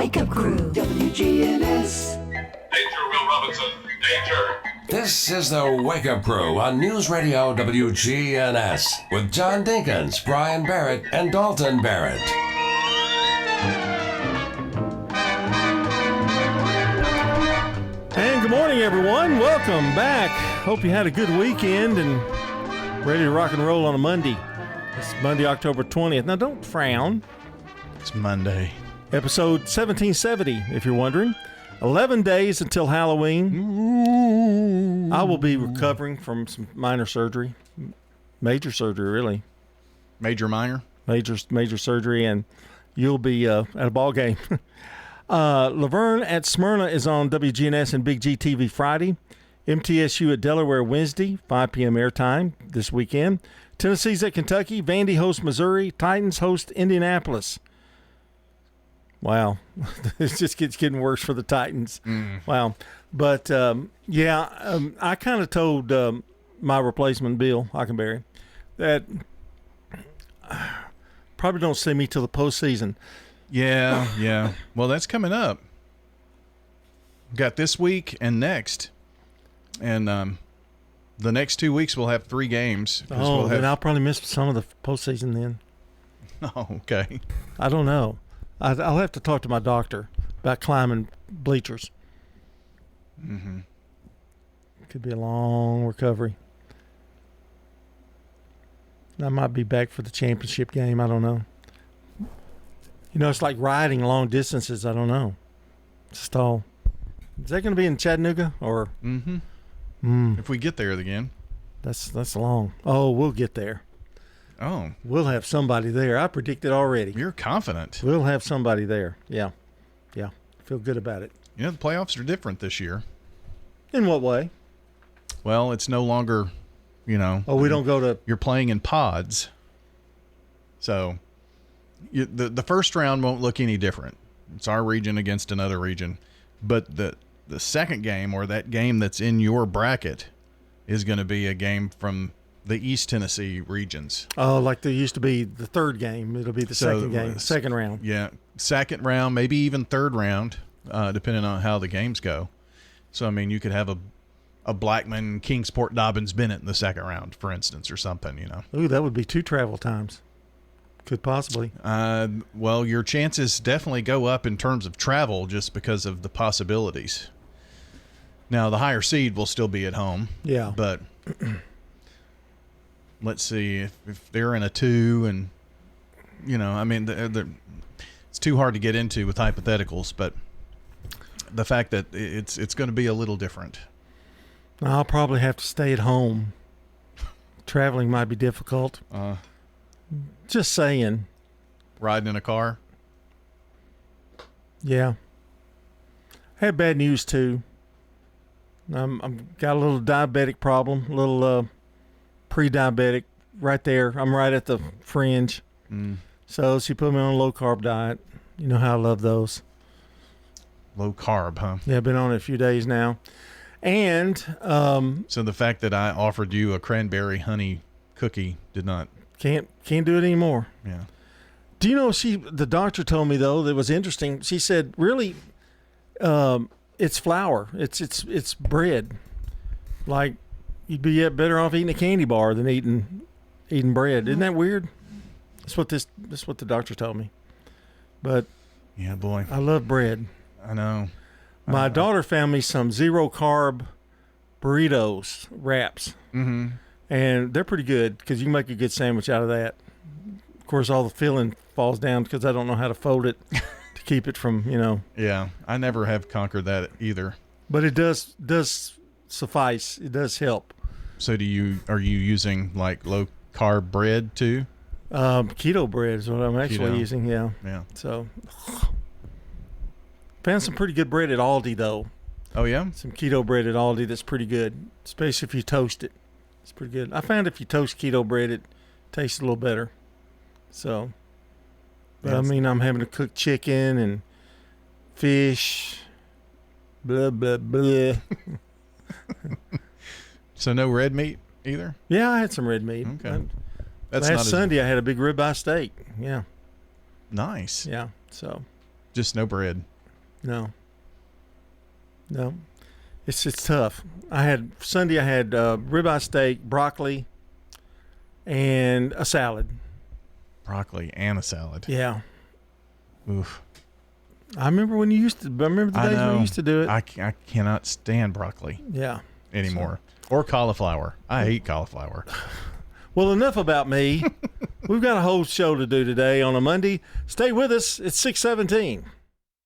Wake Up Crew. WGNS. Danger, Will Robinson. Danger. This is the Wake Up Crew on News Radio WGNS with John Dinkins, Brian Barrett, and Dalton Barrett. And good morning, everyone. Welcome back. Hope you had a good weekend and ready to rock and roll on a Monday. It's Monday, October 20th. Now, don't frown. It's Monday. Episode 1770, if you're wondering. 11 days until Halloween. I will be recovering from some minor surgery. Major surgery, really. Major, minor? Major surgery, and you'll be at a ball game. Laverne at Smyrna is on WGNS and Big G TV Friday. MTSU at Delaware Wednesday, 5 p.m. airtime this weekend. Tennessee's at Kentucky. Vandy hosts Missouri. Titans host Indianapolis. Wow. It just keeps getting worse for the Titans. Wow. But, I kind of told my replacement, Bill Hockenberry, that probably don't see me till the postseason. Yeah. Well, that's coming up. Got this week and next. And the next 2 weeks we'll have 3 games. Then I'll probably miss some of the postseason then. Oh, okay. I don't know. I'll have to talk to my doctor about climbing bleachers. Mm-hmm. Could be a long recovery. I might be back for the championship game. I don't know. You know, it's like riding long distances. I don't know. Just all. Is that going to be in Chattanooga or? Mm-hmm. If we get there again. That's long. Oh, we'll get there. Oh. We'll have somebody there. I predicted already. You're confident. We'll have somebody there. Yeah. Feel good about it. You know, the playoffs are different this year. In what way? Well, it's no longer, we don't go to. You're playing in pods. So the first round won't look any different. It's our region against another region. But the second game, or that game that's in your bracket, is going to be a game from the East Tennessee regions. Oh, like there used to be the third game. It'll be the second game, second round. Yeah, second round, maybe even third round, depending on how the games go. So, I mean, you could have a Blackman, Kingsport, Dobbins, Bennett in the second round, for instance, or something, Ooh, that would be 2 travel times. Could possibly. Well, your chances definitely go up in terms of travel just because of the possibilities. Now, the higher seed will still be at home. Yeah. But let's see if they're in a 2 and, it's too hard to get into with hypotheticals, but the fact that it's going to be a little different. I'll probably have to stay at home. Traveling might be difficult. Just saying. Riding in a car? Yeah. I had bad news, too. I'm got a little diabetic problem, a little pre-diabetic right there. I'm right at the fringe. So she put me on a low-carb diet. You know how I love those. Low carb, huh? Yeah, I've been on it a few days now. And so the fact that I offered you a cranberry honey cookie did not... Can't do it anymore. Yeah. Do you know the doctor told me though that was interesting. She said, really, it's flour. It's bread. Like you'd be better off eating a candy bar than eating bread. Isn't that weird? That's what the doctor told me. But yeah, boy, I love bread. I know. My daughter found me some 0-carb burritos wraps. Mm-hmm. And they're pretty good because you can make a good sandwich out of that. Of course, all the filling falls down because I don't know how to fold it to keep it from, Yeah, I never have conquered that either. But it does suffice. It does help. So are you using like low carb bread too? Keto bread is what I'm actually Keto. using. Yeah. Yeah. So found some pretty good bread at Aldi though. Oh yeah. Some keto bread at Aldi that's pretty good, especially if you toast it. It's pretty good. I found if you toast keto bread, it tastes a little better. So, but I mean, I'm having to cook chicken and fish, blah, blah, blah. So no red meat either? Yeah, I had some red meat. Okay. That's last Sunday I had a big ribeye steak. Yeah. Nice. Yeah. So. Just no bread. No. It's tough. Sunday I had ribeye steak, broccoli, and a salad. Broccoli and a salad. Yeah. Oof. I remember the days when we used to do it. I cannot stand broccoli Yeah. anymore. Or cauliflower. I hate cauliflower. Well, enough about me. We've got a whole show to do today on a Monday. Stay with us. It's 6:17.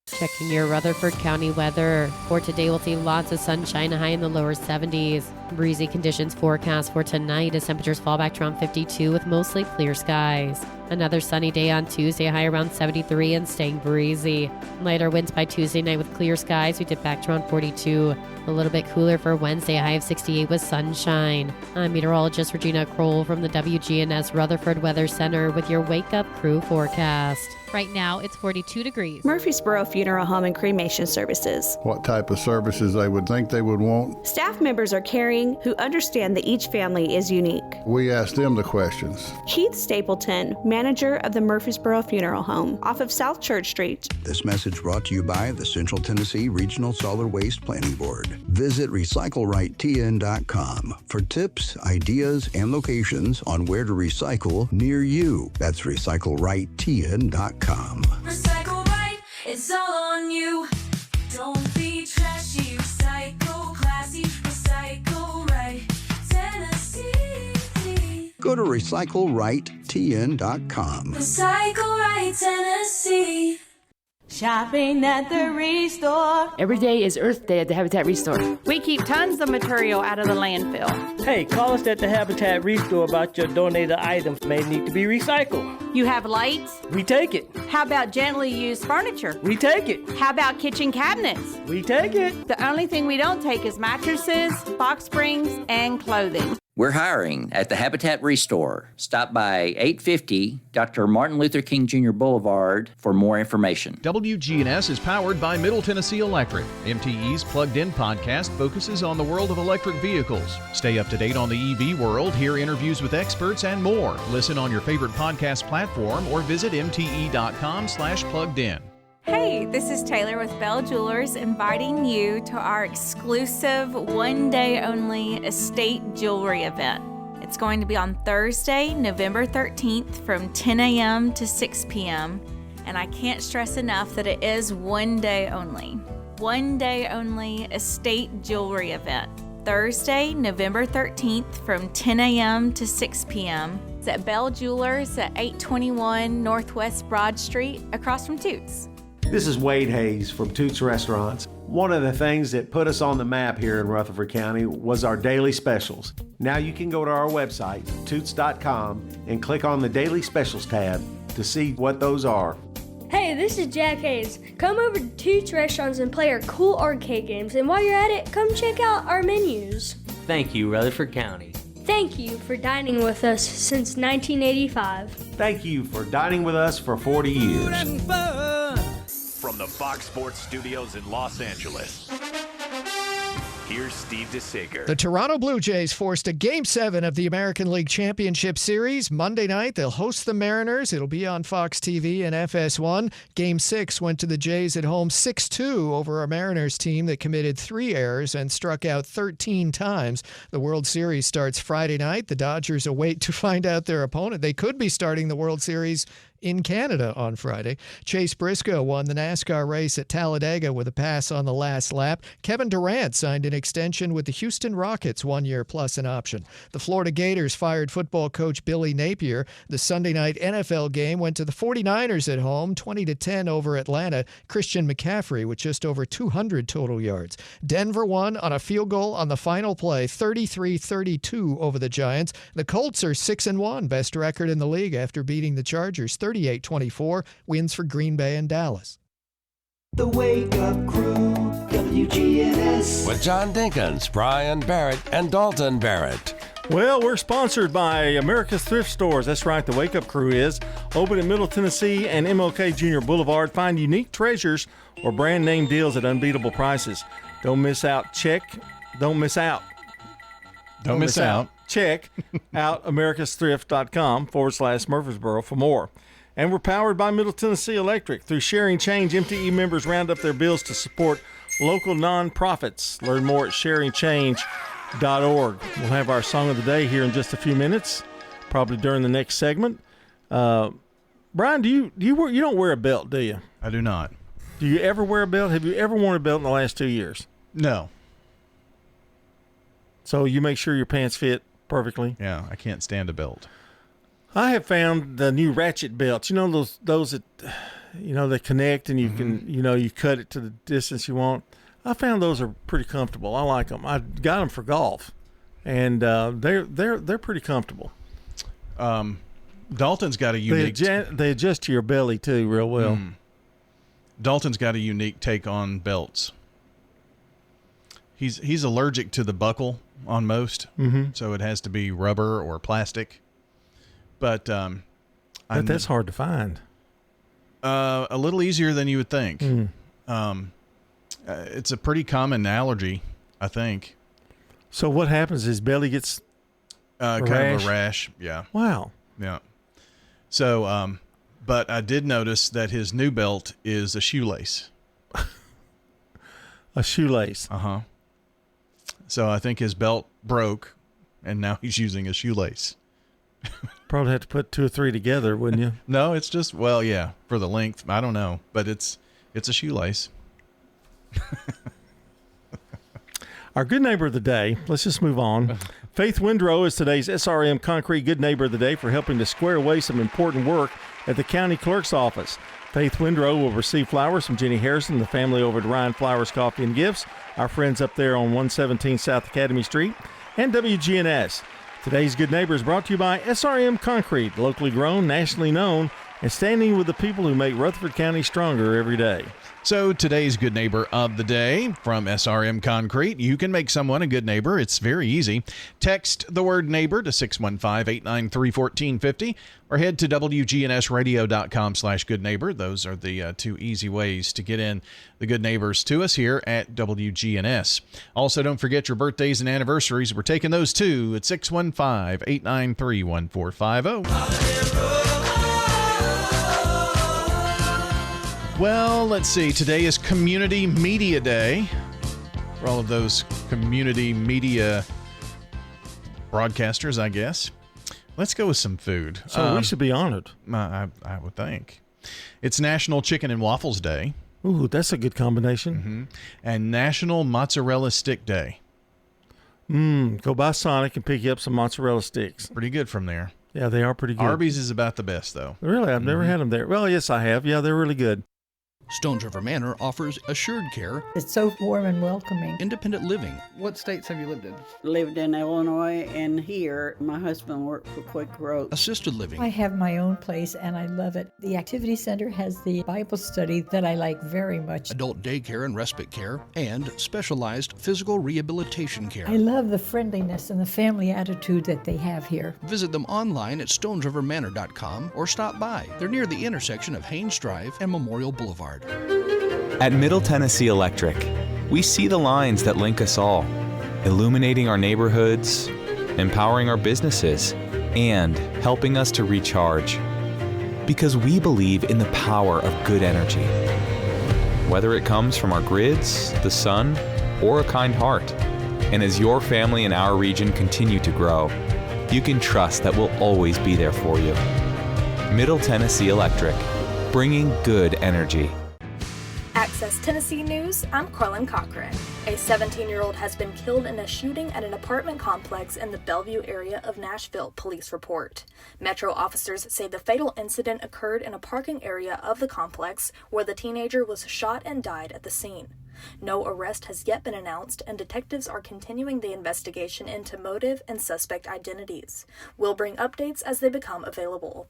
Checking your Rutherford County weather. For today, we'll see lots of sunshine, a high in the lower 70s. Breezy conditions forecast for tonight as temperatures fall back to around 52 with mostly clear skies. Another sunny day on Tuesday, high around 73 and staying breezy. Lighter winds by Tuesday night with clear skies. We dip back to around 42. A little bit cooler for Wednesday, a high of 68 with sunshine. I'm meteorologist Regina Kroll from the WGNS Rutherford Weather Center with your Wake Up Crew forecast. Right now, it's 42 degrees. Murfreesboro Funeral Home and Cremation Services. What type of services they would think they would want. Staff members are caring who understand that each family is unique. We ask them the questions. Keith Stapleton, manager of the Murfreesboro Funeral Home, off of South Church Street. This message brought to you by the Central Tennessee Regional Solid Waste Planning Board. Visit RecycleRightTN.com for tips, ideas, and locations on where to recycle near you. That's RecycleRightTN.com. Recycle right, it's all on you. Don't be trashy, recycle classy, recycle right, Tennessee. Go to RecycleRightTN.com. Recycle right, Tennessee. Shopping at the Restore. Every day is Earth Day at the Habitat Restore. We keep tons of material out of the landfill. Hey, call us at the Habitat Restore about your donated items may need to be recycled. You have lights? We take it. How about gently used furniture? We take it. How about kitchen cabinets? We take it. The only thing we don't take is mattresses, box springs, and clothing. We're hiring at the Habitat Restore. Stop by 850 Dr. Martin Luther King Jr. Boulevard for more information. WGNS is powered by Middle Tennessee Electric. MTE's Plugged In podcast focuses on the world of electric vehicles. Stay up to date on the EV world, hear interviews with experts, and more. Listen on your favorite podcast platform or visit mte.com/pluggedin. Hey, this is Taylor with Bell Jewelers inviting you to our exclusive one-day-only estate jewelry event. It's going to be on Thursday, November 13th from 10 a.m. to 6 p.m. And I can't stress enough that it is one day only. One day only estate jewelry event. Thursday, November 13th from 10 a.m. to 6 p.m. It's at Bell Jewelers at 821 Northwest Broad Street across from Toots. This is Wade Hayes from Toots Restaurants. One of the things that put us on the map here in Rutherford County was our daily specials. Now you can go to our website, toots.com, and click on the Daily Specials tab to see what those are. Hey, this is Jack Hayes. Come over to Toots Restaurants and play our cool arcade games. And while you're at it, come check out our menus. Thank you, Rutherford County. Thank you for dining with us since 1985. Thank you for dining with us for 40 years. From the Fox Sports Studios in Los Angeles, here's Steve DeSager. The Toronto Blue Jays forced a Game 7 of the American League Championship Series. Monday night, they'll host the Mariners. It'll be on Fox TV and FS1. Game 6 went to the Jays at home 6-2 over a Mariners team that committed 3 errors and struck out 13 times. The World Series starts Friday night. The Dodgers await to find out their opponent. They could be starting the World Series in Canada on Friday. Chase Briscoe won the NASCAR race at Talladega with a pass on the last lap. Kevin Durant signed an extension with the Houston Rockets, 1 year plus an option. The Florida Gators fired football coach Billy Napier. The Sunday night NFL game went to the 49ers at home, 20-10 over Atlanta. Christian McCaffrey with just over 200 total yards. Denver won on a field goal on the final play, 33-32 over the Giants. The Colts are 6-1, best record in the league after beating the Chargers 38-24, wins for Green Bay and Dallas. The Wake Up Crew, WGNS. With John Dinkins, Brian Barrett, and Dalton Barrett. Well, we're sponsored by America's Thrift Stores. That's right, the Wake Up Crew is. Open in Middle Tennessee and MLK Jr. Boulevard. Find unique treasures or brand name deals at unbeatable prices. Don't miss out. Don't miss out. Check out americasthrift.com /Murfreesboro for more. And we're powered by Middle Tennessee Electric. Through Sharing Change, MTE members round up their bills to support local nonprofits. Learn more at sharingchange.org. We'll have our song of the day here in just a few minutes, probably during the next segment. Brian, you don't wear a belt, do you? I do not. Do you ever wear a belt? Have you ever worn a belt in the last 2 years? No. So you make sure your pants fit perfectly? Yeah, I can't stand a belt. I have found the new ratchet belts. You know those that, they connect and you can, you cut it to the distance you want. I found those are pretty comfortable. I like them. I got them for golf, and they're pretty comfortable. Dalton's got a unique. They adjust to your belly too, real well. Dalton's got a unique take on belts. He's allergic to the buckle on most, so it has to be rubber or plastic. But that's hard to find. A little easier than you would think. It's a pretty common allergy, I think. So what happens? His belly gets kind of a rash. Yeah. Wow. Yeah. So, but I did notice that his new belt is a shoelace. A shoelace. Uh-huh. So I think his belt broke, and now he's using a shoelace. Probably have to put 2 or 3 together, wouldn't you? No, it's just, yeah, for the length. I don't know, but it's a shoelace. Our good neighbor of the day, let's just move on. Faith Windrow is today's SRM Concrete Good Neighbor of the Day for helping to square away some important work at the county clerk's office. Faith Windrow will receive flowers from Jenny Harrison, the family over at Ryan Flowers Coffee and Gifts, our friends up there on 117 South Academy Street, and WGNS. Today's Good Neighbor is brought to you by SRM Concrete, locally grown, nationally known, and standing with the people who make Rutherford County stronger every day. So today's Good Neighbor of the Day from SRM Concrete. You can make someone a good neighbor. It's very easy. Text the word neighbor to 615-893-1450 or head to WGNSradio.com/goodneighbor. Those are the 2 easy ways to get in the good neighbors to us here at WGNS. Also, don't forget your birthdays and anniversaries. We're taking those too at 615-893-1450. Well, let's see. Today is Community Media Day for all of those community media broadcasters, I guess. Let's go with some food. So we should be honored. I would think. It's National Chicken and Waffles Day. Ooh, that's a good combination. And National Mozzarella Stick Day. Go by Sonic and pick you up some mozzarella sticks. Pretty good from there. Yeah, they are pretty good. Arby's is about the best, though. Really? I've never had them there. Well, yes, I have. Yeah, they're really good. Stones River Manor offers assured care. It's so warm and welcoming. Independent living. What states have you lived in? Lived in Illinois and here. My husband worked for Quaker Oats. Assisted living. I have my own place and I love it. The Activity Center has the Bible study that I like very much. Adult daycare and respite care, and specialized physical rehabilitation care. I love the friendliness and the family attitude that they have here. Visit them online at stonesrivermanor.com or stop by. They're near the intersection of Haynes Drive and Memorial Boulevard. At Middle Tennessee Electric, we see the lines that link us all, illuminating our neighborhoods, empowering our businesses, and helping us to recharge. Because we believe in the power of good energy. Whether it comes from our grids, the sun, or a kind heart. And as your family and our region continue to grow, you can trust that we'll always be there for you. Middle Tennessee Electric, bringing good energy. Access Tennessee News, I'm Carlin Cochran. A 17-year-old has been killed in a shooting at an apartment complex in the Bellevue area of Nashville, police report. Metro officers say the fatal incident occurred in a parking area of the complex where the teenager was shot and died at the scene. No arrest has yet been announced, and detectives are continuing the investigation into motive and suspect identities. We'll bring updates as they become available.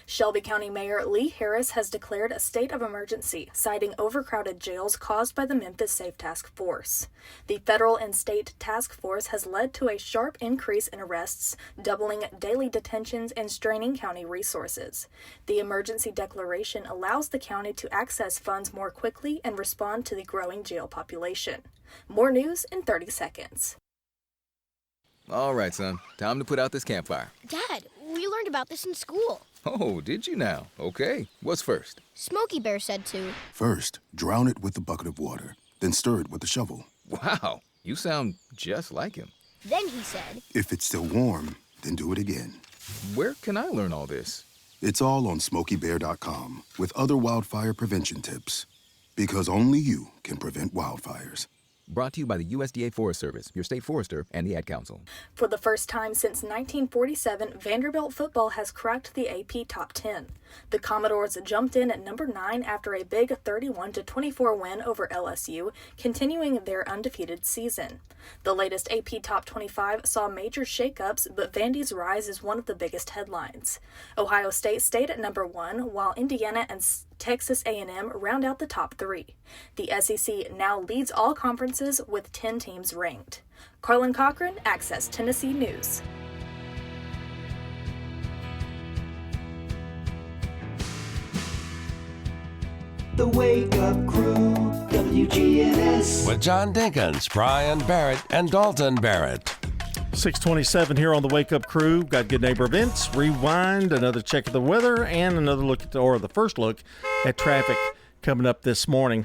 Shelby County Mayor Lee Harris has declared a state of emergency, citing overcrowded jails caused by the Memphis Safe Task Force. The federal and state task force has led to a sharp increase in arrests, doubling daily detentions and straining county resources. The emergency declaration allows the county to access funds more quickly and respond to the growing jail population. More news in 30 seconds. All right, son. Time to put out this campfire. Dad, We learned about this in school. Oh, did you now? Okay. What's first? Smokey Bear said to. First, drown it with a bucket of water, then stir it with a shovel. Wow, you sound just like him. Then he said, If it's still warm, then do it again. Where can I learn all this? It's all on SmokeyBear.com with other wildfire prevention tips. Because only you can prevent wildfires. Brought to you by the USDA Forest Service, your state forester, and the Ad Council. For the first time since 1947, Vanderbilt football has cracked the AP Top 10. The Commodores jumped in at number 9 after a big 31-24 win over LSU, continuing their undefeated season. The latest AP Top 25 saw major shakeups, but Vandy's rise is one of the biggest headlines. Ohio State stayed at number 1, while Indiana and Texas A&M round out the top 3. The SEC now leads all conferences with 10 teams ranked. Carlin Cochran, Access Tennessee News. The Wake Up Crew, WGNS. With John Dinkins, Brian Barrett, and Dalton Barrett. 627 here on the Wake Up Crew. Got Good Neighbor Events, Rewind, another check of the weather, and another look at the first look at traffic coming up this morning.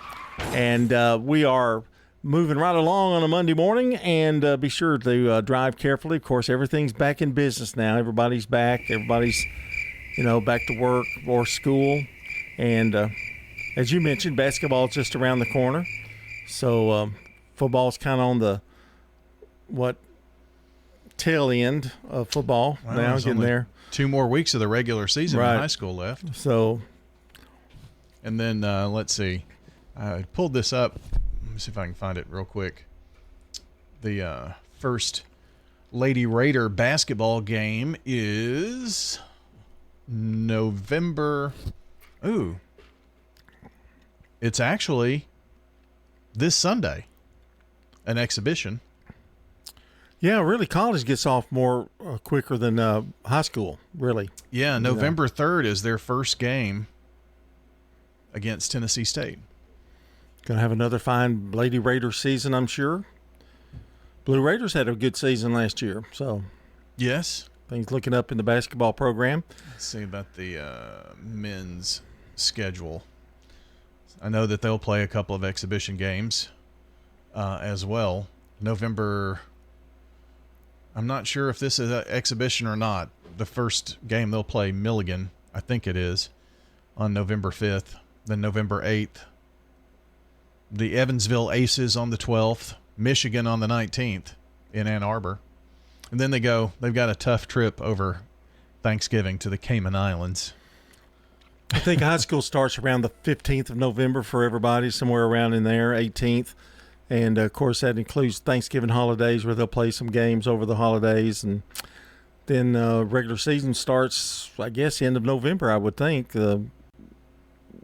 And we are moving right along on a Monday morning, and be sure to drive carefully. Of course, everything's back in business now. Everybody's back. Everybody's, back to work or school. And as you mentioned, basketball's just around the corner. So football's kind of on the, tail end of football now, getting there. 2 more weeks of the regular season in high school left. So, and then let's see. I pulled this up. Let me see if I can find it real quick. The first Lady Raider basketball game is November. Ooh. It's actually this Sunday, an exhibition. Yeah, really, college gets off more quicker than high school, really. Yeah, November 3rd is their first game against Tennessee State. Going to have another fine Lady Raider season, I'm sure. Blue Raiders had a good season last year, so. Yes. Things looking up in the basketball program. Let's see about the men's schedule. I know that they'll play a couple of exhibition games as well. November, I'm not sure if this is an exhibition or not. The first game they'll play Milligan, I think it is, on November 5th. Then November 8th, the Evansville Aces on the 12th, Michigan on the 19th in Ann Arbor. And then they've got a tough trip over Thanksgiving to the Cayman Islands. I think high school starts around the 15th of November for everybody, somewhere around in there, 18th. And, of course, that includes Thanksgiving holidays where they'll play some games over the holidays. And then regular season starts, I guess, end of November, I would think,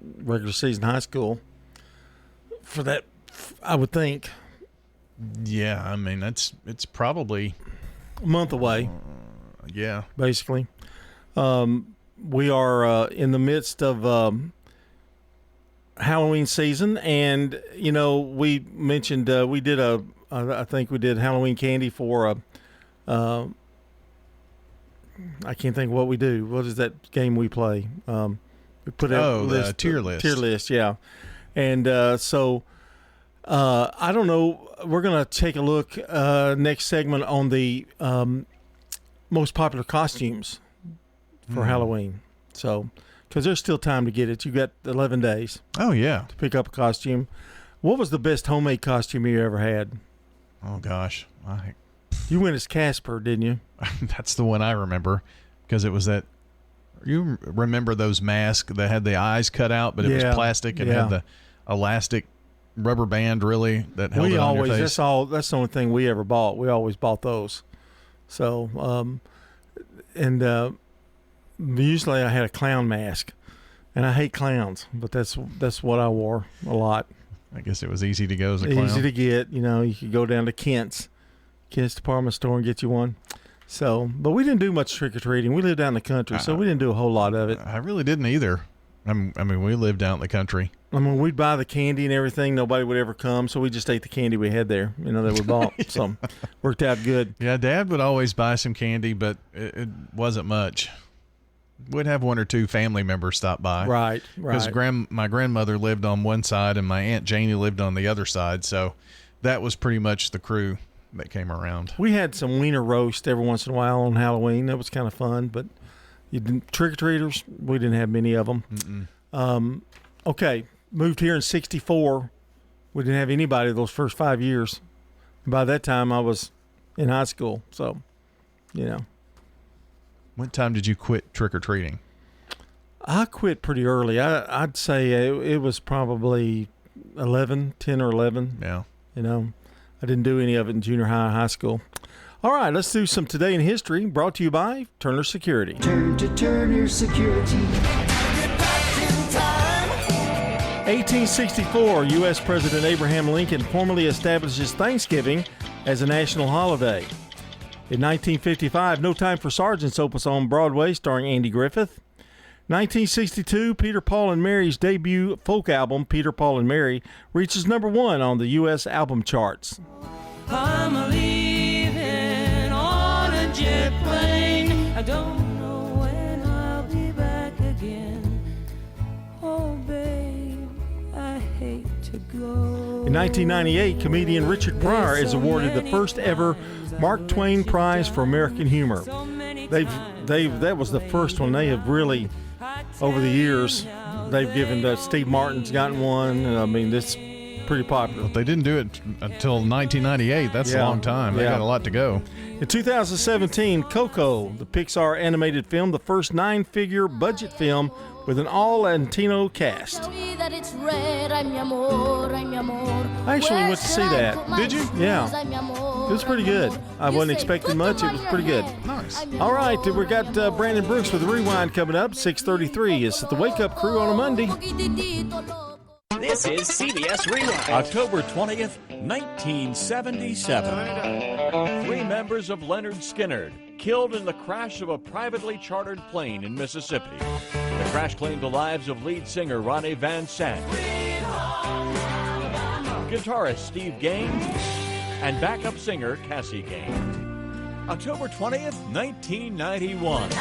regular season high school. For that, I would think. Yeah, I mean, it's probably a month away. Yeah. Basically. We are in the midst of Halloween season, and we mentioned we did I think we did Halloween candy for I can't think of what we do. What is that game we play? We put the tier list. Tier list, yeah. And so I don't know. We're gonna take a look next segment on the most popular costumes for Halloween. So, because there's still time to get it. You got 11 days. Oh, yeah. To pick up a costume. What was the best homemade costume you ever had? Oh, gosh. You went as Casper, didn't you? That's the one I remember, because it was that. You remember those masks that had the eyes cut out, but it was plastic and had the elastic rubber band, really, that held it on your face? That's the only thing we ever bought. We always bought those. So, usually I had a clown mask, and I hate clowns, but that's what I wore a lot. I guess it was easy to go as a clown. Easy to get. You could go down to Kent's department store and get you one. So, but we didn't do much trick-or-treating. We lived down in the country, so we didn't do a whole lot of it. I really didn't either. I mean, we lived out in the country. I mean, we'd buy the candy and everything. Nobody would ever come, so we just ate the candy we had there, that we bought. Yeah. So worked out good. Yeah, Dad would always buy some candy, but it wasn't much. We'd have one or two family members stop by. Right. Because my grandmother lived on one side and my Aunt Janie lived on the other side, so that was pretty much the crew that came around. We had some wiener roast every once in a while on Halloween. That was kind of fun, but trick-or-treaters, we didn't have many of them. Okay, moved here in 1964. We didn't have anybody those first 5 years. By that time, I was in high school, so, What time did you quit trick-or-treating? I quit pretty early. I'd say it was probably 10 or 11. Yeah. I didn't do any of it in junior high school. All right, let's do some Today in History, brought to you by Turner Security. Turn to Turner Security. 1864, U.S. President Abraham Lincoln formally establishes Thanksgiving as a national holiday. In 1955, No Time for Sergeants opens on Broadway, starring Andy Griffith. 1962, Peter, Paul, and Mary's debut folk album, Peter, Paul, and Mary, reaches number 1 on the U.S. album charts. I'm leaving on a jet plane. I don't know when I'll be back again. Oh, babe, I hate to go. In 1998, comedian Richard Pryor is awarded the first ever Mark Twain Prize for American Humor. That was the first one. They have really, over the years, they've given Steve Martin's gotten one. I mean, this pretty popular. But they didn't do it until 1998. That's a long time. They got a lot to go. In 2017, Coco, the Pixar animated film, the first 9-figure budget film with an all-Latino cast. I actually went to see that. Did you? Yeah. It was pretty good. I wasn't expecting much. It was pretty good. Nice. All right, we got Brandon Brooks with the Rewind coming up. 6:33 is the Wake Up Crew on a Monday. This is CBS Rewind. October 20th, 1977. 3 members of Leonard Skinner killed in the crash of a privately chartered plane in Mississippi. The crash claimed the lives of lead singer Ronnie Van Sant, guitarist Steve Gaines, and backup singer Cassie Gaines. October 20th, 1991.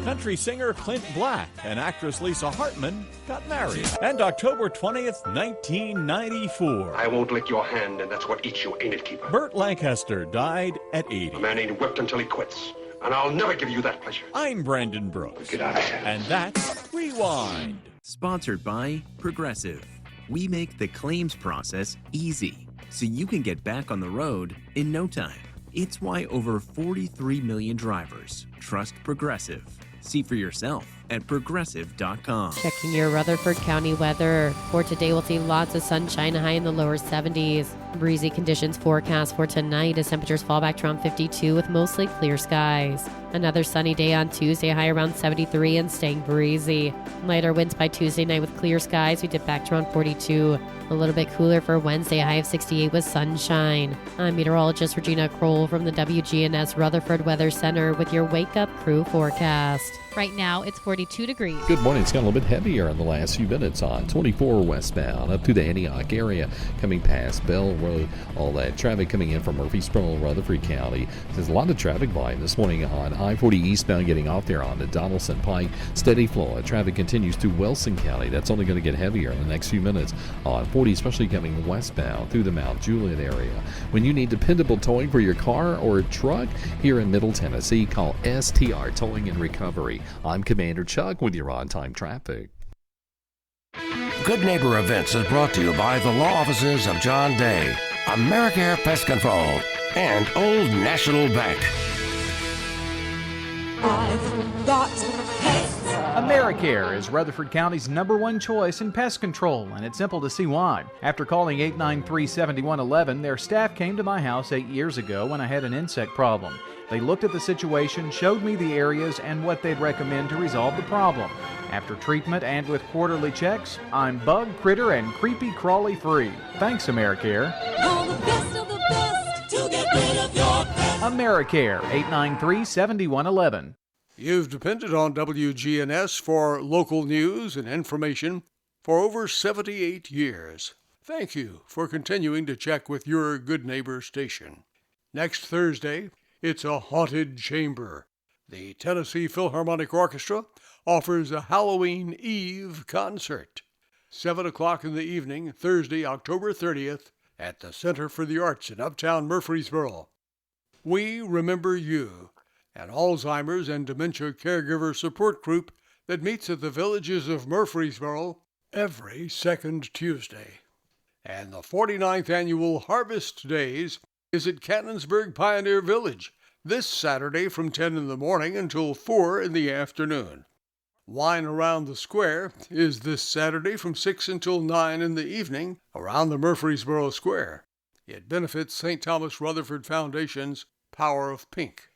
Country singer Clint Black and actress Lisa Hartman got married. And October 20th, 1994. I won't lick your hand, and that's what eats you, ain't it, Keeper? Burt Lancaster died at 80. A man ain't whipped until he quits, and I'll never give you that pleasure. I'm Brandon Brooks. Get out of here. And that's Rewind. Sponsored by Progressive. We make the claims process easy, so you can get back on the road in no time. It's why over 43 million drivers trust Progressive. See for yourself at Progressive.com. Checking your Rutherford County weather. For today, we'll see lots of sunshine, high in the lower 70s. Breezy conditions forecast for tonight as temperatures fall back to around 52 with mostly clear skies. Another sunny day on Tuesday, high around 73 and staying breezy. Lighter winds by Tuesday night with clear skies. We dip back to around 42. A little bit cooler for Wednesday, high of 68 with sunshine. I'm meteorologist Regina Kroll from the WGNS Rutherford Weather Center with your Wake Up Crew forecast. Right now, it's 42 degrees. Good morning. It's got a little bit heavier in the last few minutes on 24 westbound up through the Antioch area, coming past Bell Road. All that traffic coming in from Murfreesboro, Rutherford County. There's a lot of traffic volume this morning on I-40 eastbound getting off there on the Donaldson Pike. Steady flow of traffic continues through Wilson County. That's only going to get heavier in the next few minutes on 40, especially coming westbound through the Mount Juliet area. When you need dependable towing for your car or truck here in Middle Tennessee, call STR Towing and Recovery. I'm Commander Chuck with your on-time traffic. Good Neighbor Events is brought to you by the law offices of John Day, AmeriCare Pest Control, and Old National Bank. I've got pets. AmeriCare is Rutherford County's #1 choice in pest control, and it's simple to see why. After calling 893-7111, their staff came to my house 8 years ago when I had an insect problem. They looked at the situation, showed me the areas and what they'd recommend to resolve the problem. After treatment and with quarterly checks, I'm bug, critter, and creepy crawly free. Thanks, AmeriCare. Call the best of the best to get rid of your pets. AmeriCare, 893-7111. You've depended on WGNS for local news and information for over 78 years. Thank you for continuing to check with your Good Neighbor station. Next Thursday, it's a haunted chamber. The Tennessee Philharmonic Orchestra offers a Halloween Eve concert. 7 o'clock in the evening, Thursday, October 30th, at the Center for the Arts in Uptown Murfreesboro. We remember you, an Alzheimer's and dementia caregiver support group that meets at the Villages of Murfreesboro every second Tuesday. And the 49th annual Harvest Days is at Cannonsburg Pioneer Village this Saturday from 10 in the morning until 4 in the afternoon. Wine Around the Square is this Saturday from 6 until 9 in the evening around the Murfreesboro Square. It benefits St. Thomas Rutherford Foundation's Power of Pink.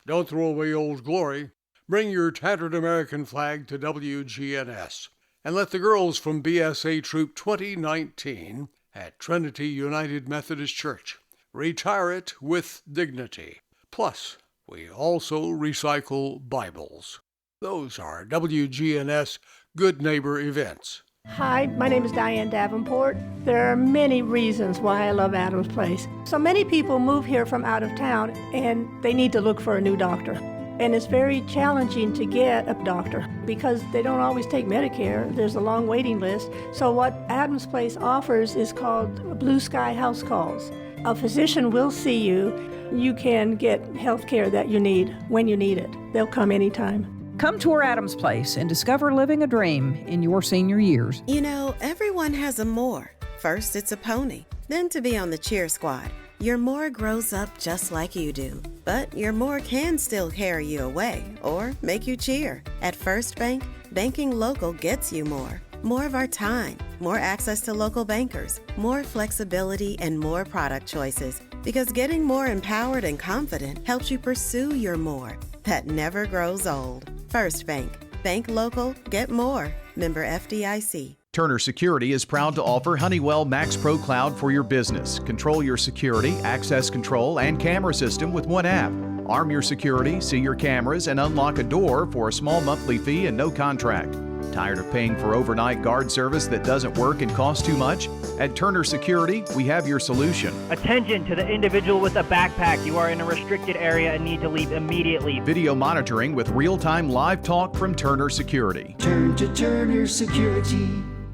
Don't throw away Old Glory. Bring your tattered American flag to WGNS. And let the girls from BSA Troop 2019 at Trinity United Methodist Church retire it with dignity. Plus, we also recycle Bibles. Those are WGNS Good Neighbor events. Hi, my name is Diane Davenport. There are many reasons why I love Adams Place. So many people move here from out of town and they need to look for a new doctor. And it's very challenging to get a doctor because they don't always take Medicare. There's a long waiting list. So what Adams Place offers is called Blue Sky House Calls. A physician will see you. You can get health care that you need when you need it. They'll come anytime. Come tour Adams Place and discover living a dream in your senior years. You know, everyone has a more. First, it's a pony. Then to be on the cheer squad. Your more grows up just like you do. But your more can still carry you away or make you cheer. At First Bank, banking local gets you more. More of our time, more access to local bankers, more flexibility, and more product choices. Because getting more empowered and confident helps you pursue your more. That never grows old. First Bank. Bank local, get more. Member FDIC. Turner Security is proud to offer Honeywell Max Pro Cloud for your business. Control your security, access control, and camera system with one app. Arm your security, see your cameras, and unlock a door for a small monthly fee and no contract. Tired of paying for overnight guard service that doesn't work and costs too much? At Turner Security, we have your solution. Attention to the individual with a backpack. You are in a restricted area and need to leave immediately. Video monitoring with real-time live talk from Turner Security. Turn to Turner Security.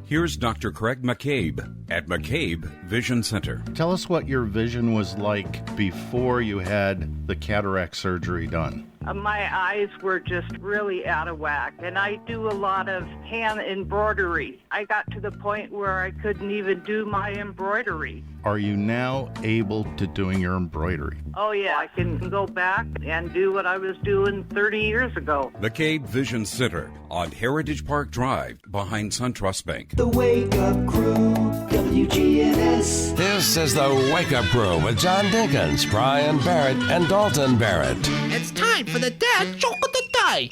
Here's Dr. Craig McCabe at McCabe Vision Center. Tell us what your vision was like before you had the cataract surgery done. My eyes were just really out of whack, and I do a lot of hand embroidery. I got to the point where I couldn't even do my embroidery. Are you now able to doing your embroidery? Oh yeah, I can go back and do what I was doing 30 years ago. McCabe Vision Center on Heritage Park Drive behind SunTrust Bank. The Wake Up Crew, WGNS. This is the Wake Up Crew with John Dinkins, Brian Barrett, and Dalton Barrett. It's time for the dad joke of the day.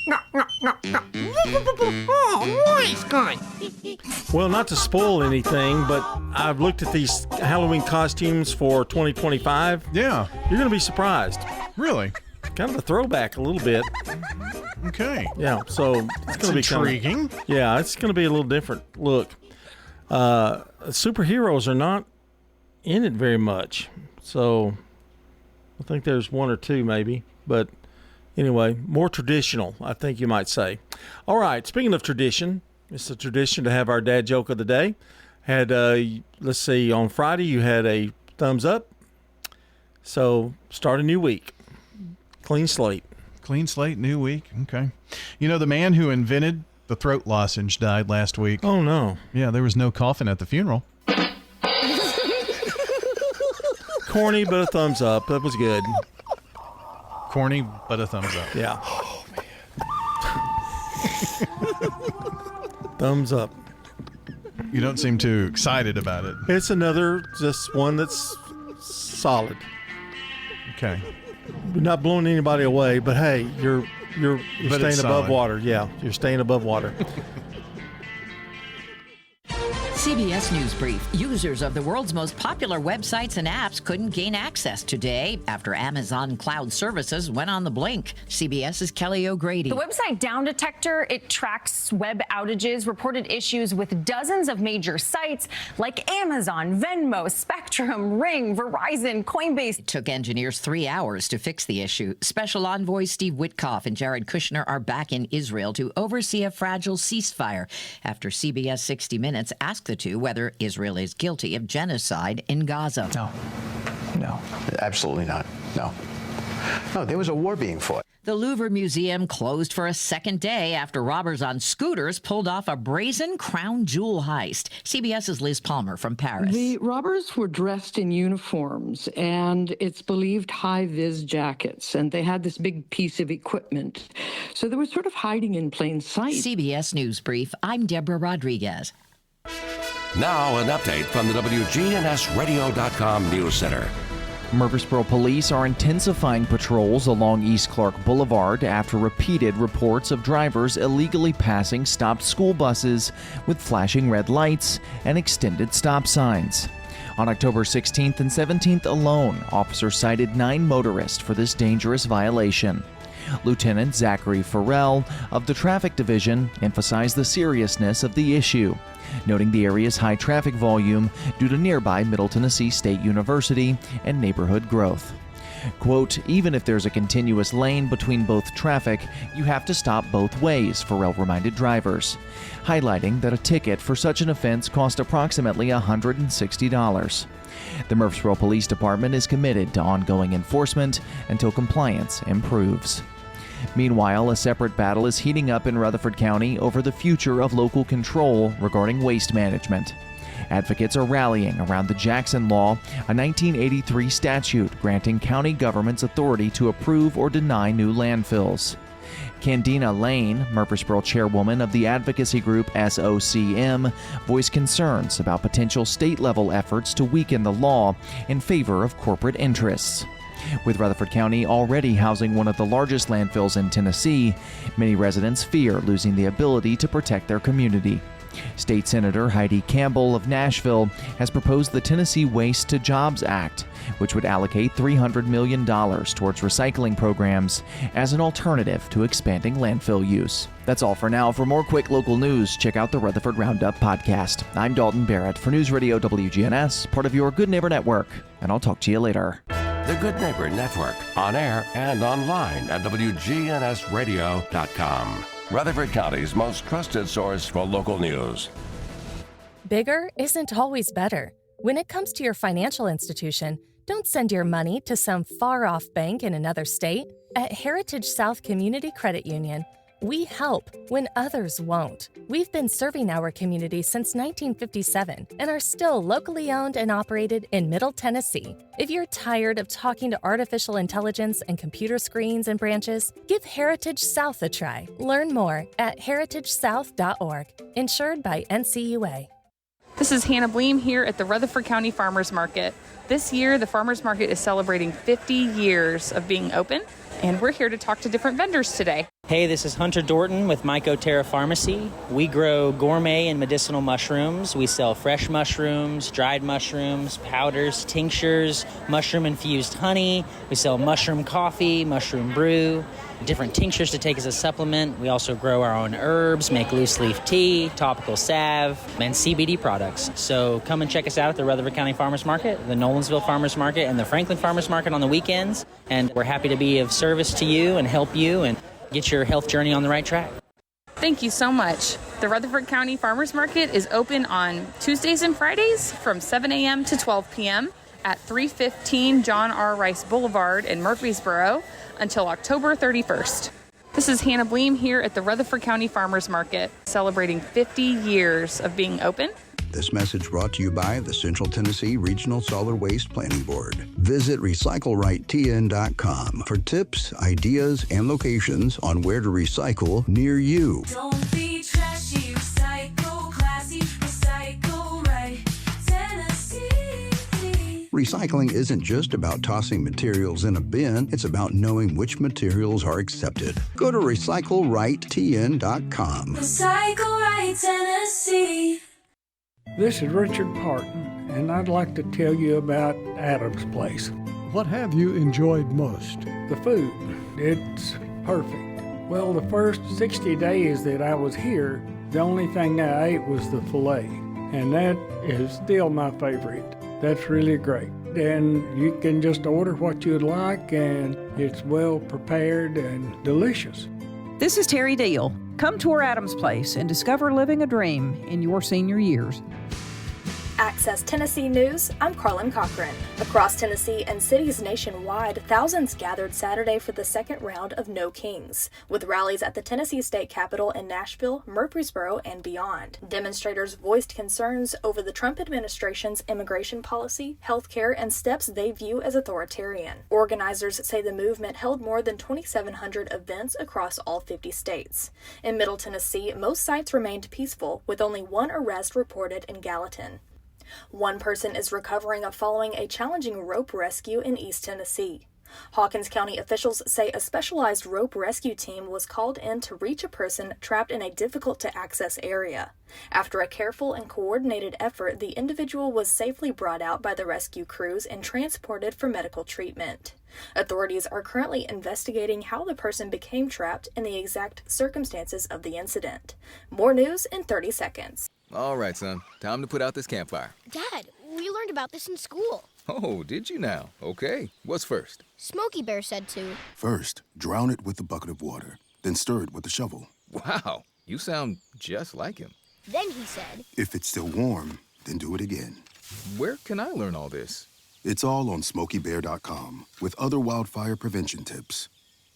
Oh, nice guy. Well, not to spoil anything, but I've looked at these Halloween costumes for 2025. Yeah. You're going to be surprised. Really? Kind of a throwback a little bit. Okay. Yeah, so it's going to be intriguing. Yeah, it's going to be a little different look. Superheroes are not in it very much. So I think there's one or two maybe, but anyway, more traditional, I think you might say. All right, speaking of tradition, it's a tradition to have our dad joke of the day. Had, let's see, on Friday you had a thumbs up. So start a new week. Clean slate. Clean slate, new week. Okay. You know, the man who invented the throat lozenge died last week. Oh, no. Yeah, there was no coffin at the funeral. Corny, but a thumbs up. That was good. Corny, but a thumbs up. Yeah. Thumbs up. You don't seem too excited about it. It's another, just one that's solid. Okay. You're not blowing anybody away, but hey, you're staying above water. Yeah, you're staying above water. CBS News Brief. Users of the world's most popular websites and apps couldn't gain access today after Amazon Cloud Services went on the blink. CBS's Kelly O'Grady. The website Down Detector, it tracks web outages, reported issues with dozens of major sites like Amazon, Venmo, Spectrum, Ring, Verizon, Coinbase. It took engineers 3 hours to fix the issue. Special Envoy Steve Witkoff and Jared Kushner are back in Israel to oversee a fragile ceasefire after CBS 60 Minutes asked the two whether Israel is guilty of genocide in Gaza. No, absolutely not. No, there was a war being fought. The Louvre Museum closed for a second day after robbers on scooters pulled off a brazen crown jewel heist. CBS's Liz Palmer from Paris. The robbers were dressed in uniforms, and it's believed high-vis jackets, and they had this big piece of equipment. So they were sort of hiding in plain sight. CBS News Brief, I'm Deborah Rodriguez. Now an update from the WGNSradio.com News Center. Murfreesboro police are intensifying patrols along East Clark Boulevard after repeated reports of drivers illegally passing stopped school buses with flashing red lights and extended stop signs. On October 16th and 17th alone, officers cited 9 motorists for this dangerous violation. Lieutenant Zachary Farrell of the Traffic Division emphasized the seriousness of the issue, noting the area's high traffic volume due to nearby Middle Tennessee State University and neighborhood growth. Quote, even if there's a continuous lane between both traffic, you have to stop both ways, Farrell reminded drivers, highlighting that a ticket for such an offense cost approximately $160. The Murfreesboro Police Department is committed to ongoing enforcement until compliance improves. Meanwhile, a separate battle is heating up in Rutherford County over the future of local control regarding waste management. Advocates are rallying around the Jackson Law, a 1983 statute granting county governments authority to approve or deny new landfills. Candina Lane, Murfreesboro chairwoman of the advocacy group SOCM, voiced concerns about potential state-level efforts to weaken the law in favor of corporate interests. With Rutherford County already housing one of the largest landfills in Tennessee, many residents fear losing the ability to protect their community. State Senator Heidi Campbell of Nashville has proposed the Tennessee Waste to Jobs Act, which would allocate $300 million towards recycling programs as an alternative to expanding landfill use. That's all for now. For more quick local news, check out the Rutherford Roundup podcast. I'm Dalton Barrett for News Radio WGNS, part of your Good Neighbor Network, and I'll talk to you later. The Good Neighbor Network, on air and online at WGNSradio.com. Rutherford County's most trusted source for local news. Bigger isn't always better. When it comes to your financial institution, don't send your money to some far-off bank in another state. At Heritage South Community Credit Union, we help when others won't. We've been serving our community since 1957 and are still locally owned and operated in Middle Tennessee. If you're tired of talking to artificial intelligence and computer screens and branches, give Heritage South a try. Learn more at heritagesouth.org. Insured by NCUA. This is Hannah Bleem here at the Rutherford County Farmers Market. This year, the Farmers Market is celebrating 50 years of being open, and we're here to talk to different vendors today. Hey, this is Hunter Dorton with Mycoterra Pharmacy. We grow gourmet and medicinal mushrooms. We sell fresh mushrooms, dried mushrooms, powders, tinctures, mushroom-infused honey. We sell mushroom coffee, mushroom brew, different tinctures to take as a supplement. We also grow our own herbs, make loose leaf tea, topical salve, and CBD products. So come and check us out at the Rutherford County Farmers Market, the Nolensville Farmers Market, and the Franklin Farmers Market on the weekends. And we're happy to be of service to you and help you and get your health journey on the right track. Thank you so much. The Rutherford County Farmers Market is open on Tuesdays and Fridays from 7 a.m. to 12 p.m. at 315 John R. Rice Boulevard in Murfreesboro until October 31st. This is Hannah Bleem here at the Rutherford County Farmers Market, celebrating 50 years of being open. This message brought to you by the Central Tennessee Regional Solid Waste Planning Board. Visit RecycleRightTN.com for tips, ideas, and locations on where to recycle near you. Don't be trashy, recycle classy, recycle right, Tennessee. Recycling isn't just about tossing materials in a bin, it's about knowing which materials are accepted. Go to RecycleRightTN.com. Recycle right, Tennessee. This is Richard Parton, and I'd like to tell you about Adam's Place. What have you enjoyed most? The food. It's perfect. Well, the first 60 days that I was here, the only thing I ate was the filet, and that is still my favorite. That's really great. And you can just order what you'd like, and it's well prepared and delicious. This is Terry Deal. Come tour Adams Place and discover living a dream in your senior years. Access Tennessee News, I'm Carlin Cochran. Across Tennessee and cities nationwide, thousands gathered Saturday for the second round of No Kings, with rallies at the Tennessee State Capitol in Nashville, Murfreesboro, and beyond. Demonstrators voiced concerns over the Trump administration's immigration policy, health care, and steps they view as authoritarian. Organizers say the movement held more than 2,700 events across all 50 states. In Middle Tennessee, most sites remained peaceful, with only one arrest reported in Gallatin. One person is recovering following a challenging rope rescue in East Tennessee. Hawkins County officials say a specialized rope rescue team was called in to reach a person trapped in a difficult-to-access area. After a careful and coordinated effort, the individual was safely brought out by the rescue crews and transported for medical treatment. Authorities are currently investigating how the person became trapped and the exact circumstances of the incident. More news in 30 seconds. All right, son. Time to put out this campfire. Dad, we learned about this in school. Oh, did you now? Okay. What's first? Smokey Bear said to. First, drown it with a bucket of water, then stir it with a shovel. Wow, you sound just like him. Then he said. If it's still warm, then do it again. Where can I learn all this? It's all on SmokeyBear.com with other wildfire prevention tips.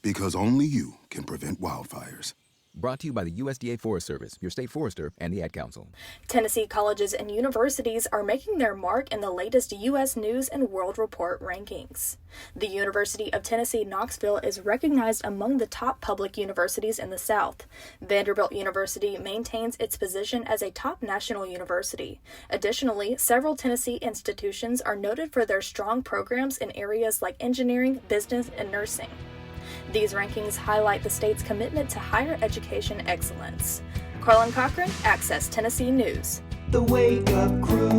Because only you can prevent wildfires. Brought to you by the USDA Forest Service, your state forester, and the Ad Council. Tennessee colleges and universities are making their mark in the latest U.S. News and World Report rankings. The University of Tennessee Knoxville is recognized among the top public universities in the South. Vanderbilt University maintains its position as a top national university. Additionally, several Tennessee institutions are noted for their strong programs in areas like engineering, business, and nursing. These rankings highlight the state's commitment to higher education excellence. Carlin Cochran, Access Tennessee News. The Wake Up Crew,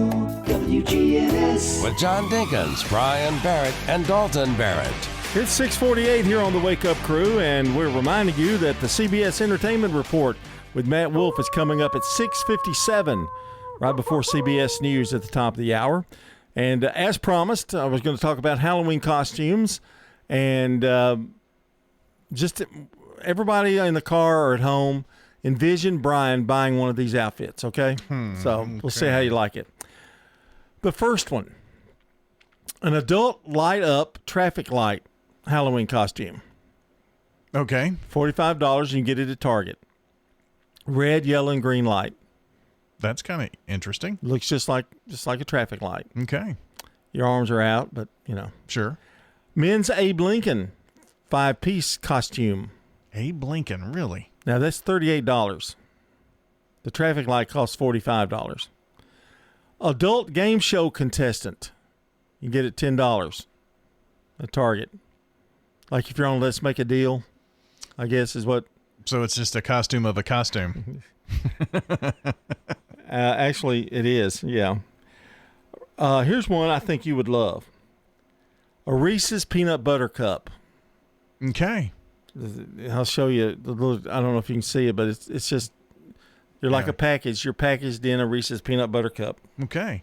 WGNS. With John Dinkins, Brian Barrett, and Dalton Barrett. It's 6:48 here on the Wake Up Crew, and we're reminding you that the CBS Entertainment Report with Matt Wolf is coming up at 6:57, right before CBS News at the top of the hour. And as promised, I was going to talk about Halloween costumes, and just everybody in the car or at home, envision Brian buying one of these outfits, okay? So we'll see how you like it. The first one, an adult light-up traffic light Halloween costume. Okay. $45, you can get it at Target. Red, yellow, and green light. That's kind of interesting. Looks just like a traffic light. Okay. Your arms are out, but, Sure. Men's Abe Lincoln 5-piece costume. Abe Lincoln, really? Now, that's $38. The traffic light costs $45. Adult game show contestant. You get it $10 at Target. Like if you're on Let's Make a Deal, I guess is what. So it's just a costume of a costume. Actually, it is, yeah. Here's one I think you would love. A Reese's Peanut Butter Cup. Okay. I'll show you the little. I don't know if you can see it, but it's just they're like a package. You're packaged in a Reese's Peanut Butter Cup. Okay.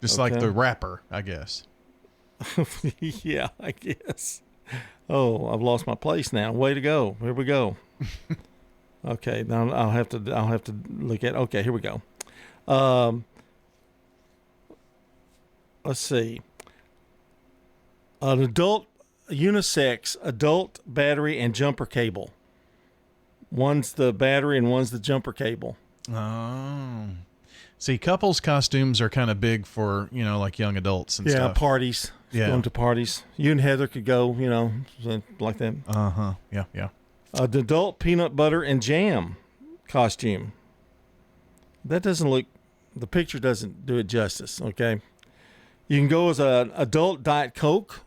Just like the wrapper, I guess. Yeah, I guess. Oh, I've lost my place now. Way to go. Here we go. Okay, now I'll have to look at. Okay, here we go. Let's see. An adult. Unisex adult battery and jumper cable. One's the battery and one's the jumper cable. Oh. See, couples costumes are kind of big for, like young adults and stuff. Parties. Yeah. Going to parties. You and Heather could go, like that. Uh-huh. Yeah. An adult peanut butter and jam costume. That doesn't look, the picture doesn't do it justice, okay? You can go as an adult Diet Coke.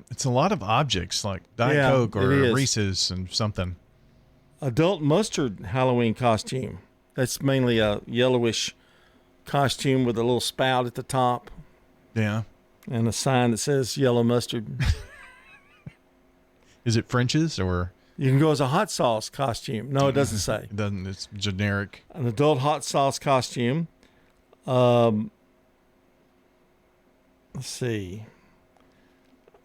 It's a lot of objects like Diet Coke or Reese's and something. Adult mustard Halloween costume. That's mainly a yellowish costume with a little spout at the top. Yeah. And a sign that says yellow mustard. Is it French's or? You can go as a hot sauce costume. No, it doesn't say. It doesn't. It's generic. An adult hot sauce costume. Let's see.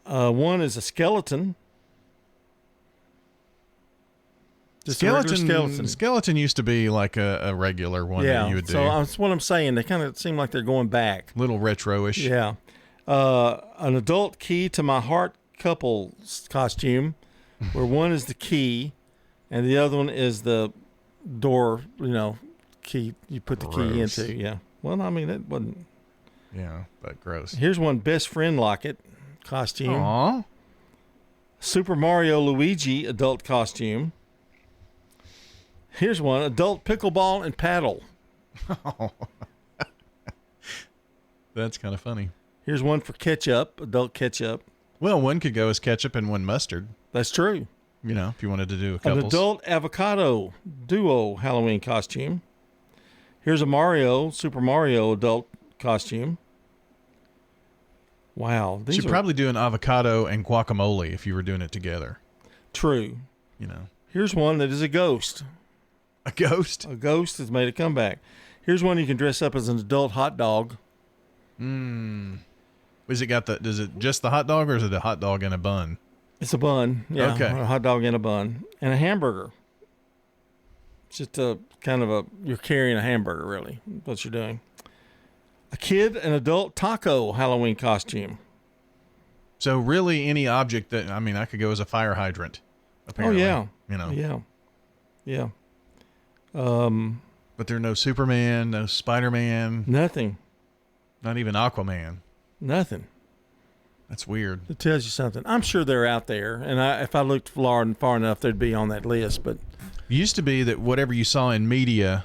One is a skeleton. Just a regular skeleton. Skeleton used to be like a regular one that you would do. So that's what I'm saying. They kind of seem like they're going back. Little retro-ish. Yeah. An adult key to my heart couple's costume, where one is the key and the other one is the door, key you put the key into. Yeah. Well, I mean, it wasn't. Yeah, but gross. Here's one best friend locket costume. Aww. Super Mario Luigi adult costume. Here's one adult pickleball and paddle. Oh. That's kind of funny. Here's one for ketchup, adult ketchup. Well, one could go as ketchup and one mustard. That's true. If you wanted to do a couple. An adult avocado duo Halloween costume. Here's a Super Mario adult costume. Wow. You should probably do an avocado and guacamole if you were doing it together. True. Here's one that is a ghost. A ghost? A ghost has made a comeback. Here's one you can dress up as an adult hot dog. Does it just the hot dog or is it a hot dog and a bun? It's a bun. Yeah. Okay. A hot dog and a bun. And a hamburger. It's just a kind of you're carrying a hamburger, really. That's what you're doing. A kid and adult taco Halloween costume. So really any object I could go as a fire hydrant. Apparently. Oh, yeah. Yeah. But there are no Superman, no Spider-Man. Nothing. Not even Aquaman. Nothing. That's weird. It tells you something. I'm sure they're out there, and if I looked far enough, they'd be on that list. But it used to be that whatever you saw in media,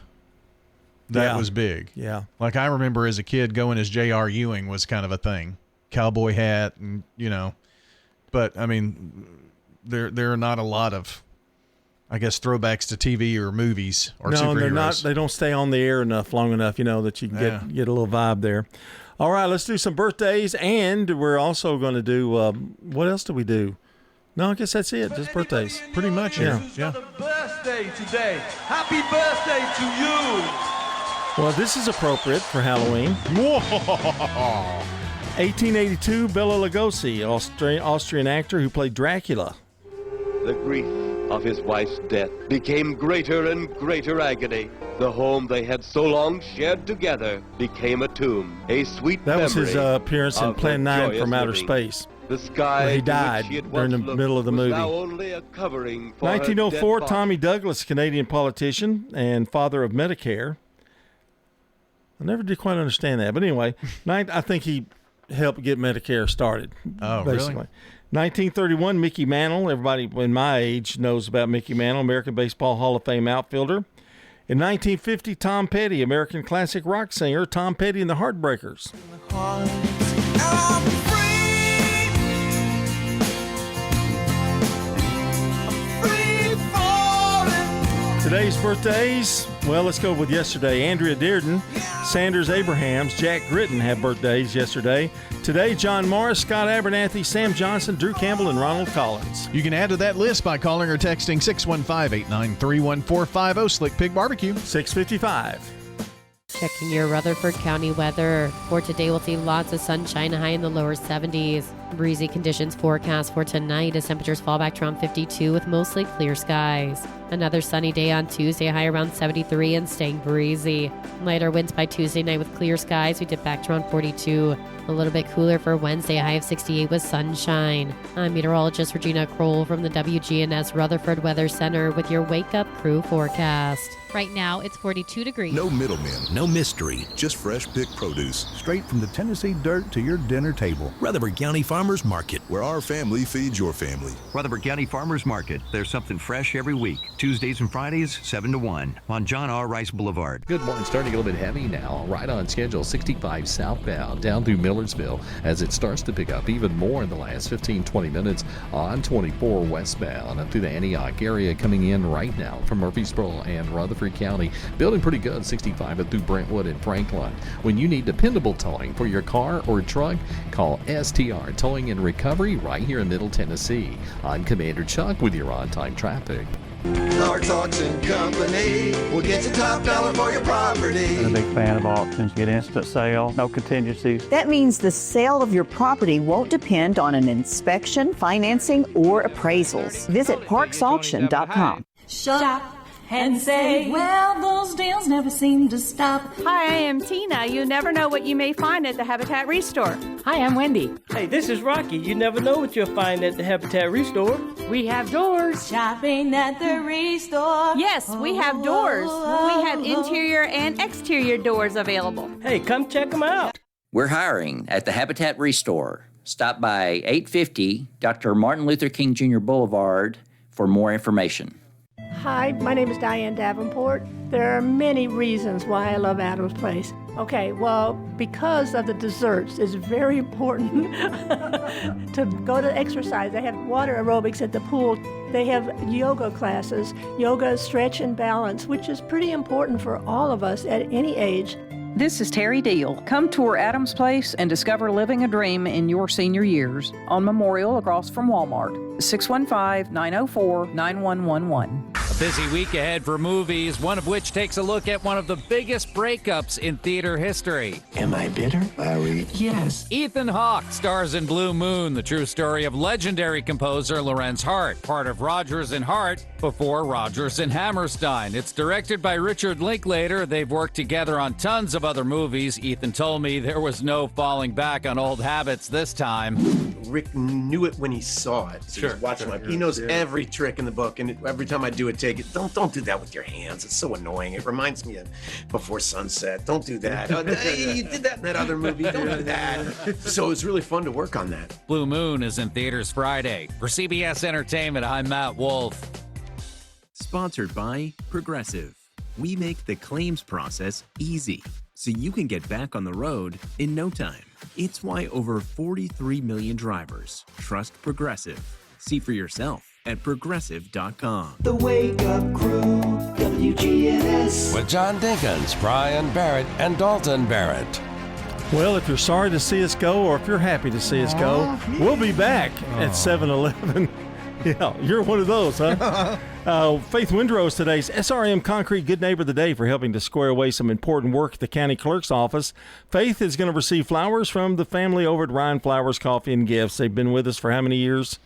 that was big. Yeah. Like I remember as a kid going as J.R. Ewing was kind of a thing. Cowboy hat and, But, I mean, there are not a lot of, I guess, throwbacks to TV or movies or superheroes. No, they're not. They don't stay on the air long enough, that you can get a little vibe there. All right, let's do some birthdays, and we're also going to do what else do we do? No, I guess that's it. Just birthdays, pretty much. Yeah. Birthday today. Happy birthday to you. Well, this is appropriate for Halloween. 1882, Bela Lugosi, Austrian actor who played Dracula. The grief of his wife's death became greater and greater agony. The home they had so long shared together became a tomb, a sweet memory. That was his appearance in Plan 9 from Outer Space. The sky where he died during the middle of the movie. Now only a covering for 1904, Tommy Douglas, Canadian politician and father of Medicare. I never did quite understand that, but anyway, I think he helped get Medicare started. Oh, basically. Really? 1931, Mickey Mantle. Everybody in my age knows about Mickey Mantle, American Baseball Hall of Fame outfielder. In 1950, Tom Petty, American classic rock singer, Tom Petty and the Heartbreakers. Today's birthdays, well, let's go with yesterday. Andrea Dearden, Sanders Abrahams, Jack Gritton have birthdays yesterday. Today, John Morris, Scott Abernathy, Sam Johnson, Drew Campbell, and Ronald Collins. You can add to that list by calling or texting 615-893-1450, Slick Pig Barbecue. 655. Checking your Rutherford County weather. For today, we'll see lots of sunshine, high in the lower 70s. Breezy conditions forecast for tonight as temperatures fall back to around 52 with mostly clear skies. Another sunny day on Tuesday, high around 73 and staying breezy. Lighter winds by Tuesday night with clear skies. We dip back to around 42. A little bit cooler for Wednesday, high of 68 with sunshine. I'm meteorologist Regina Kroll from the WGNS Rutherford Weather Center with your Wake Up Crew forecast. Right now, it's 42 degrees. No middlemen, no mystery, just fresh picked produce straight from the Tennessee dirt to your dinner table. Rutherford County Farm Farmers Market, where our family feeds your family. Rutherford County Farmers Market. There's something fresh every week. Tuesdays and Fridays, 7 to 1 on John R. Rice Boulevard. Good morning. Starting a little bit heavy now. Right on schedule, 65 southbound down through Millersville as it starts to pick up even more in the last 15-20 minutes on 24 westbound up through the Antioch area coming in right now from Murfreesboro and Rutherford County. Building pretty good, 65 up through Brentwood and Franklin. When you need dependable towing for your car or truck, call STR Towing and Recovery right here in Middle Tennessee. I'm Commander Chuck with your on-time traffic. Clark's Auction Company will get you top dollar for your property. I'm a big fan of auctions. Get instant sale, no contingencies. That means the sale of your property won't depend on an inspection, financing, or appraisals. Visit parksauction.com. Shop and say, well, those deals never seem to stop. Hi, I am Tina. You never know what you may find at the Habitat Restore. Hi, I'm Wendy. Hey, this is Rocky. You never know what you'll find at the Habitat Restore. We have doors. Shopping at the Restore. Yes, we have doors. We have interior and exterior doors available. Hey, come check them out. We're hiring at the Habitat Restore. Stop by 850 Dr. Martin Luther King Jr. Boulevard for more information. Hi, my name is Diane Davenport. There are many reasons why I love Adams Place. Okay, well, because of the desserts, it's very important to go to exercise. They have water aerobics at the pool. They have yoga classes, yoga, stretch, and balance, which is pretty important for all of us at any age. This is Terry Deal. Come tour Adams Place and discover living a dream in your senior years on Memorial across from Walmart. 615-904-9111. A busy week ahead for movies, one of which takes a look at one of the biggest breakups in theater history. Am I bitter, Larry? Yes. Ethan Hawke stars in Blue Moon, the true story of legendary composer Lorenz Hart, part of Rodgers and Hart before Rodgers and Hammerstein. It's directed by Richard Linklater. They've worked together on tons of other movies. Ethan told me there was no falling back on old habits this time. Rick knew it when he saw it. So he's watching he knows every trick in the book, and every time I do it, take it. Don't do that with your hands. It's so annoying. It reminds me of Before Sunset. Don't do that. You did that in that other movie. Don't do that. So it's really fun to work on that. Blue Moon is in theaters Friday. For CBS Entertainment, I'm Matt Wolf. Sponsored by Progressive. We make the claims process easy, so you can get back on the road in no time. It's why over 43 million drivers trust Progressive. See for yourself at Progressive.com. The Wake Up Crew, WGNS. With John Dinkins, Brian Barrett, and Dalton Barrett. Well, if you're sorry to see us go or if you're happy to see us go, we'll be back at 7-Eleven. Yeah, you're one of those, huh? Faith Windrow is today's SRM Concrete Good Neighbor of the Day for helping to square away some important work at the county clerk's office. Faith is going to receive flowers from the family over at Ryan Flowers Coffee and Gifts. They've been with us for how many years?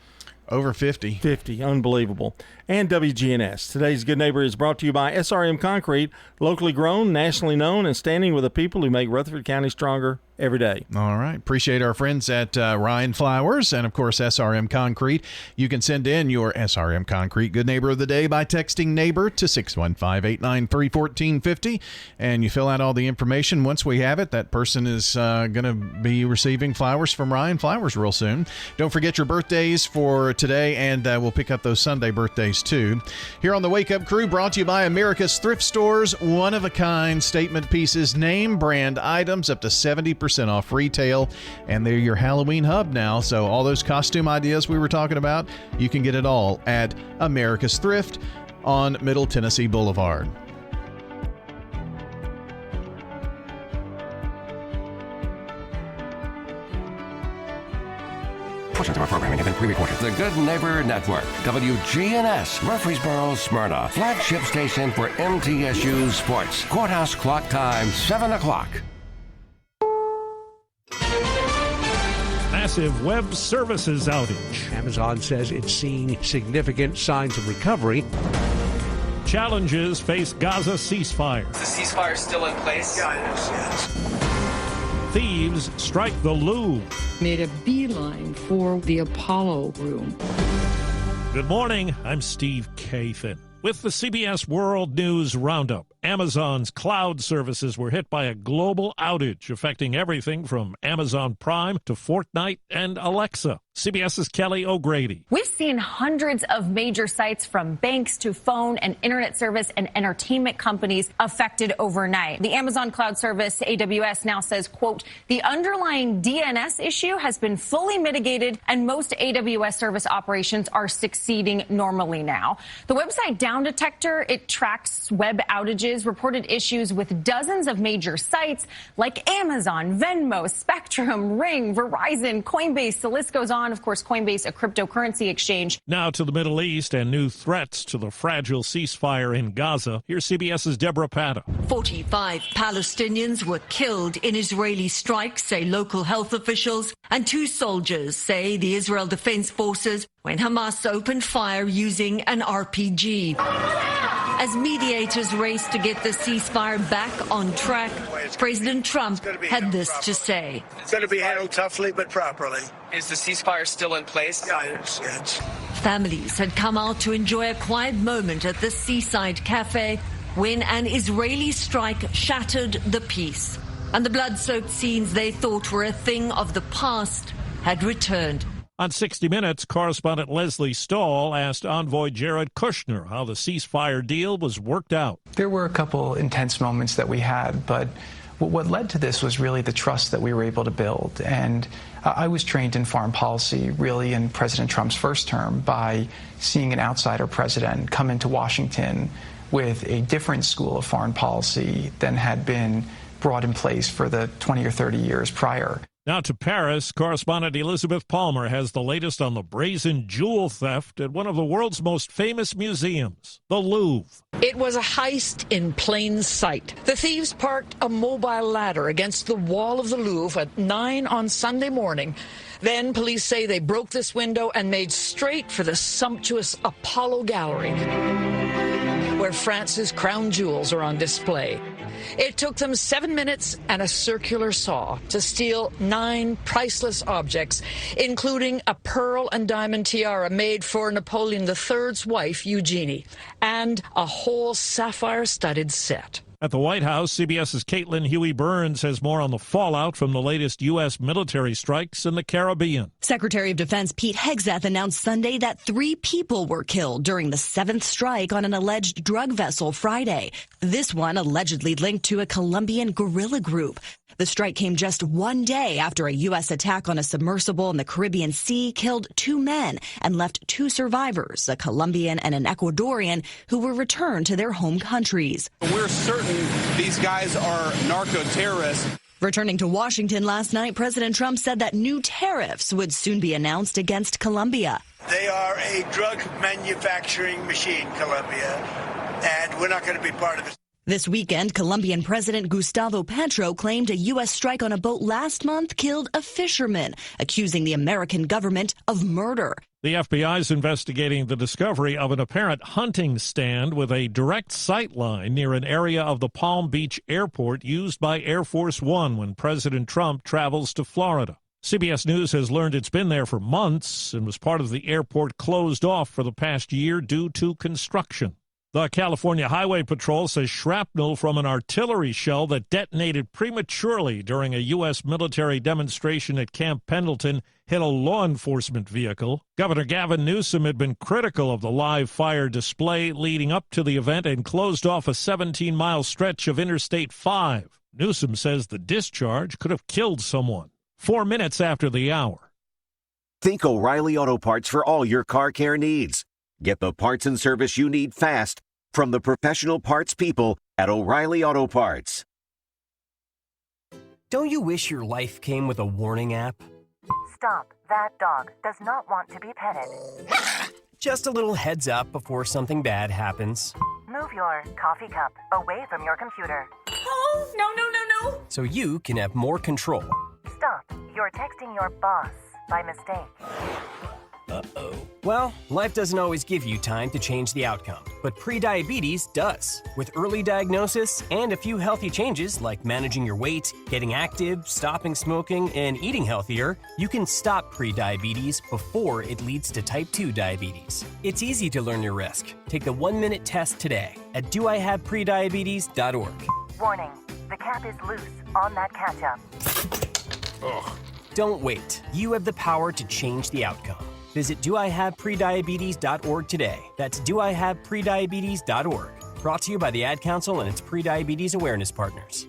Over 50. 50, unbelievable. And WGNS. Today's Good Neighbor is brought to you by SRM Concrete, locally grown, nationally known, and standing with the people who make Rutherford County stronger every day. All right. Appreciate our friends at Ryan Flowers and, of course, SRM Concrete. You can send in your SRM Concrete Good Neighbor of the Day by texting NEIGHBOR to 615-893-1450. And you fill out all the information. Once we have it, that person is going to be receiving flowers from Ryan Flowers real soon. Don't forget your birthdays for today, and we'll pick up those Sunday birthdays, too. Here on the Wake Up Crew, brought to you by America's Thrift Stores. One-of-a-kind statement pieces, name brand items up to 70% off retail, and they're your Halloween hub now. So all those costume ideas we were talking about, you can get it all at America's Thrift on Middle Tennessee Boulevard. Portions of our programming have been pre-recorded. The Good Neighbor Network, WGNS, Murfreesboro, Smyrna, flagship station for MTSU Sports. Courthouse clock time, 7 o'clock. Massive web services outage. Amazon says it's seeing significant signs of recovery. Challenges face Gaza ceasefire. Is the ceasefire still in place? Yes. Thieves strike the Louvre. Made a beeline for the Apollo room. Good morning. I'm Steve Kathan. With the CBS World News Roundup, Amazon's cloud services were hit by a global outage affecting everything from Amazon Prime to Fortnite and Alexa. CBS's Kelly O'Grady. We've seen hundreds of major sites from banks to phone and internet service and entertainment companies affected overnight. The Amazon cloud service, AWS, now says, quote, the underlying DNS issue has been fully mitigated and most AWS service operations are succeeding normally now. The website Down Detector, it tracks web outages, reported issues with dozens of major sites like Amazon, Venmo, Spectrum, Ring, Verizon, Coinbase, the list goes on. Of course, Coinbase, a cryptocurrency exchange. Now to the Middle East and new threats to the fragile ceasefire in Gaza. Here's CBS's Deborah Patta. 45 Palestinians were killed in Israeli strikes, say local health officials, and 2 soldiers, say the Israel Defense Forces, when Hamas opened fire using an RPG. As mediators race to get the ceasefire back on track, President Trump had this to say. It's going to be handled toughly but properly. Is the ceasefire still in place? Yeah, it's. Families had come out to enjoy a quiet moment at the seaside cafe when an Israeli strike shattered the peace. And the blood-soaked scenes they thought were a thing of the past had returned. On 60 Minutes, correspondent Leslie Stahl asked envoy Jared Kushner how the ceasefire deal was worked out. There were a couple intense moments that we had, but what led to this was really the trust that we were able to build. And I was trained in foreign policy, really, in President Trump's first term by seeing an outsider president come into Washington with a different school of foreign policy than had been brought in place for the 20 or 30 years prior. Now to Paris, correspondent Elizabeth Palmer has the latest on the brazen jewel theft at one of the world's most famous museums, the Louvre. It was a heist in plain sight. The thieves parked a mobile ladder against the wall of the Louvre at 9 on Sunday morning. Then police say they broke this window and made straight for the sumptuous Apollo Gallery, where France's crown jewels are on display. It took them 7 minutes and a circular saw to steal 9 priceless objects, including a pearl and diamond tiara made for Napoleon III's wife, Eugenie, and a whole sapphire-studded set. At the White House, CBS's Caitlin Huey-Burns has more on the fallout from the latest U.S. military strikes in the Caribbean. Secretary of Defense Pete Hegseth announced Sunday that 3 people were killed during the 7th strike on an alleged drug vessel Friday. This one allegedly linked to a Colombian guerrilla group. The strike came just 1 day after a U.S. attack on a submersible in the Caribbean Sea killed 2 men and left 2 survivors, a Colombian and an Ecuadorian, who were returned to their home countries. We're certain these guys are narco-terrorists. Returning to Washington last night, President Trump said that new tariffs would soon be announced against Colombia. They are a drug manufacturing machine, Colombia, and we're not going to be part of it. This weekend, Colombian President Gustavo Petro claimed a U.S. strike on a boat last month killed a fisherman, accusing the American government of murder. The FBI is investigating the discovery of an apparent hunting stand with a direct sight line near an area of the Palm Beach airport used by Air Force One when President Trump travels to Florida. CBS News has learned it's been there for months and was part of the airport closed off for the past year due to construction. The California Highway Patrol says shrapnel from an artillery shell that detonated prematurely during a U.S. military demonstration at Camp Pendleton hit a law enforcement vehicle. Governor Gavin Newsom had been critical of the live fire display leading up to the event and closed off a 17-mile stretch of Interstate 5. Newsom says the discharge could have killed someone. 4 minutes after the hour. Think O'Reilly Auto Parts for all your car care needs. Get the parts and service you need fast from the professional parts people at O'Reilly Auto Parts. Don't you wish your life came with a warning app? Stop. That dog does not want to be petted. Just a little heads up before something bad happens. Move your coffee cup away from your computer. Oh, no. So you can have more control. Stop. You're texting your boss by mistake. Uh-oh. Well, life doesn't always give you time to change the outcome, but prediabetes does. With early diagnosis and a few healthy changes like managing your weight, getting active, stopping smoking, and eating healthier, you can stop prediabetes before it leads to type 2 diabetes. It's easy to learn your risk. Take the 1-minute test today at doihaveprediabetes.org. Warning, the cap is loose on that catch-up. Ugh. Don't wait. You have the power to change the outcome. Visit doihaveprediabetes.org today. That's doihaveprediabetes.org. Brought to you by the Ad Council and its prediabetes awareness partners.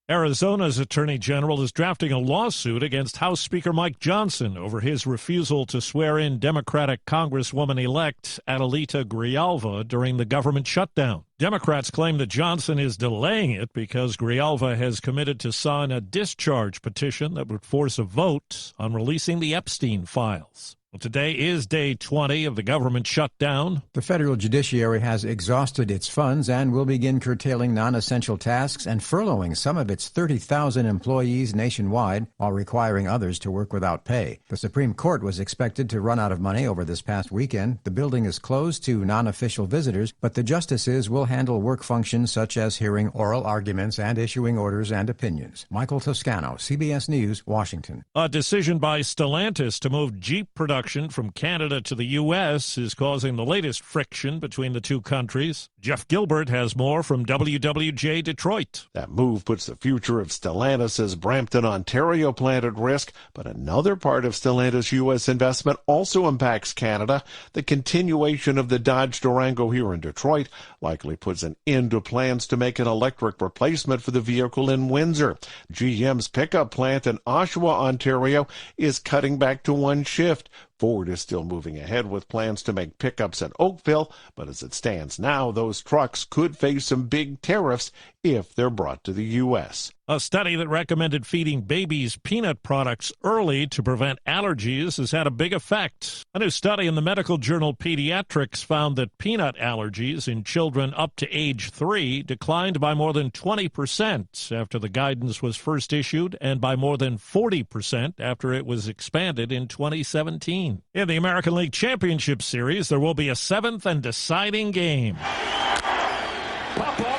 Arizona's Attorney General is drafting a lawsuit against House Speaker Mike Johnson over his refusal to swear in Democratic Congresswoman-elect Adelita Grijalva during the government shutdown. Democrats claim that Johnson is delaying it because Grijalva has committed to sign a discharge petition that would force a vote on releasing the Epstein files. Well, today is day 20 of the government shutdown. The federal judiciary has exhausted its funds and will begin curtailing non-essential tasks and furloughing some of its 30,000 employees nationwide while requiring others to work without pay. The Supreme Court was expected to run out of money over this past weekend. The building is closed to non-official visitors, but the justices will handle work functions such as hearing oral arguments and issuing orders and opinions. Michael Toscano, CBS News, Washington. A decision by Stellantis to move Jeep production from Canada to the U.S. is causing the latest friction between the two countries. Jeff Gilbert has more from WWJ Detroit. That move puts the future of Stellantis' Brampton, Ontario plant at risk, but another part of Stellantis' U.S. investment also impacts Canada. The continuation of the Dodge Durango here in Detroit likely puts an end to plans to make an electric replacement for the vehicle in Windsor. GM's pickup plant in Oshawa, Ontario is cutting back to one shift. Ford is still moving ahead with plans to make pickups at Oakville, but as it stands now, those trucks could face some big tariffs if they're brought to the U.S. A study that recommended feeding babies peanut products early to prevent allergies has had a big effect. A new study in the medical journal Pediatrics found that peanut allergies in children up to age 3 declined by more than 20% after the guidance was first issued and by more than 40% after it was expanded in 2017. In the American League Championship Series, there will be a 7th and deciding game. Pop up,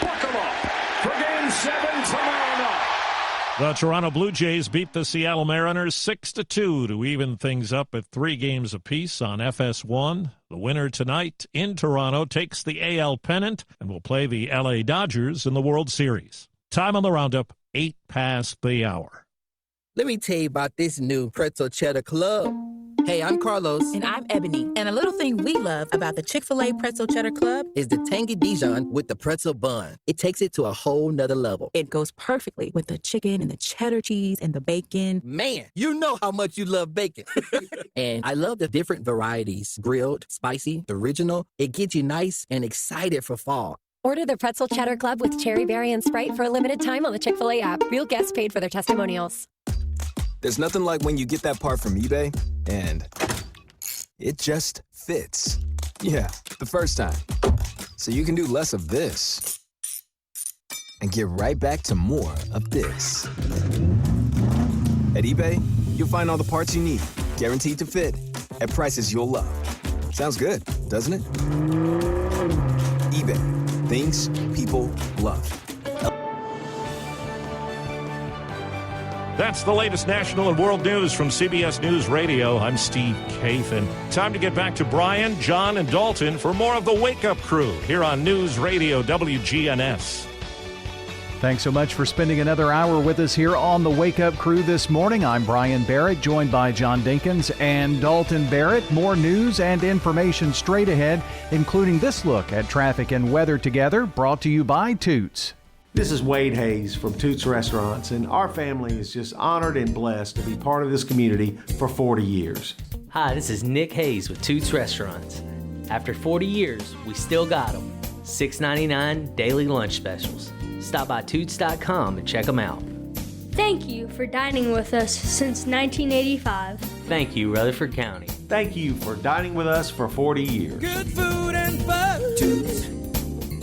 buck 'em up for Game 7 tomorrow night. The Toronto Blue Jays beat the Seattle Mariners 6-2 to even things up at 3 games apiece on FS1. The winner tonight in Toronto takes the AL pennant and will play the LA Dodgers in the World Series. Time on the roundup, 8 past the hour. Let me tell you about this new Pretzel Cheddar Club. Hey, I'm Carlos. And I'm Ebony. And a little thing we love about the Chick-fil-A Pretzel Cheddar Club is the tangy Dijon with the pretzel bun. It takes it to a whole nother level. It goes perfectly with the chicken and the cheddar cheese and the bacon. Man, you know how much you love bacon. And I love the different varieties. Grilled, spicy, original. It gets you nice and excited for fall. Order the Pretzel Cheddar Club with Cherry Berry and Sprite for a limited time on the Chick-fil-A app. Real guests paid for their testimonials. There's nothing like when you get that part from eBay and it just fits. Yeah, the first time. So you can do less of this and get right back to more of this. At eBay, you'll find all the parts you need, guaranteed to fit, at prices you'll love. Sounds good, doesn't it? eBay, things people love. That's the latest national and world news from CBS News Radio. I'm Steve Kathan. Time to get back to Brian, John, and Dalton for more of the Wake Up Crew here on News Radio WGNS. Thanks so much for spending another hour with us here on the Wake Up Crew this morning. I'm Brian Barrett, joined by John Dinkins and Dalton Barrett. More news and information straight ahead, including this look at traffic and weather together, brought to you by Toots. This is Wade Hayes from Toots Restaurants, and our family is just honored and blessed to be part of this community for 40 years. Hi, this is Nick Hayes with Toots Restaurants. After 40 years, we still got them. $6.99 daily lunch specials. Stop by Toots.com and check them out. Thank you for dining with us since 1985. Thank you, Rutherford County. Thank you for dining with us for 40 years. Good food and fun. Toots.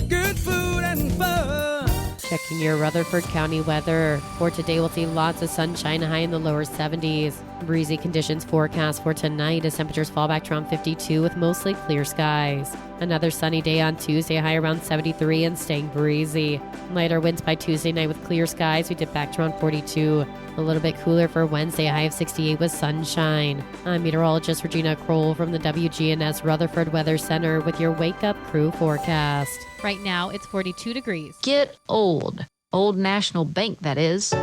Good food and fun. Checking your Rutherford County weather. For today, we'll see lots of sunshine, high in the lower 70s. Breezy conditions forecast for tonight as temperatures fall back to around 52 with mostly clear skies. Another sunny day on Tuesday, high around 73 and staying breezy. Lighter winds by Tuesday night with clear skies. We dip back to around 42. A little bit cooler for Wednesday, high of 68 with sunshine. I'm meteorologist Regina Kroll from the WGNS Rutherford Weather Center with your Wake Up Crew forecast. Right now, it's 42 degrees. Get old. Old National Bank, that is.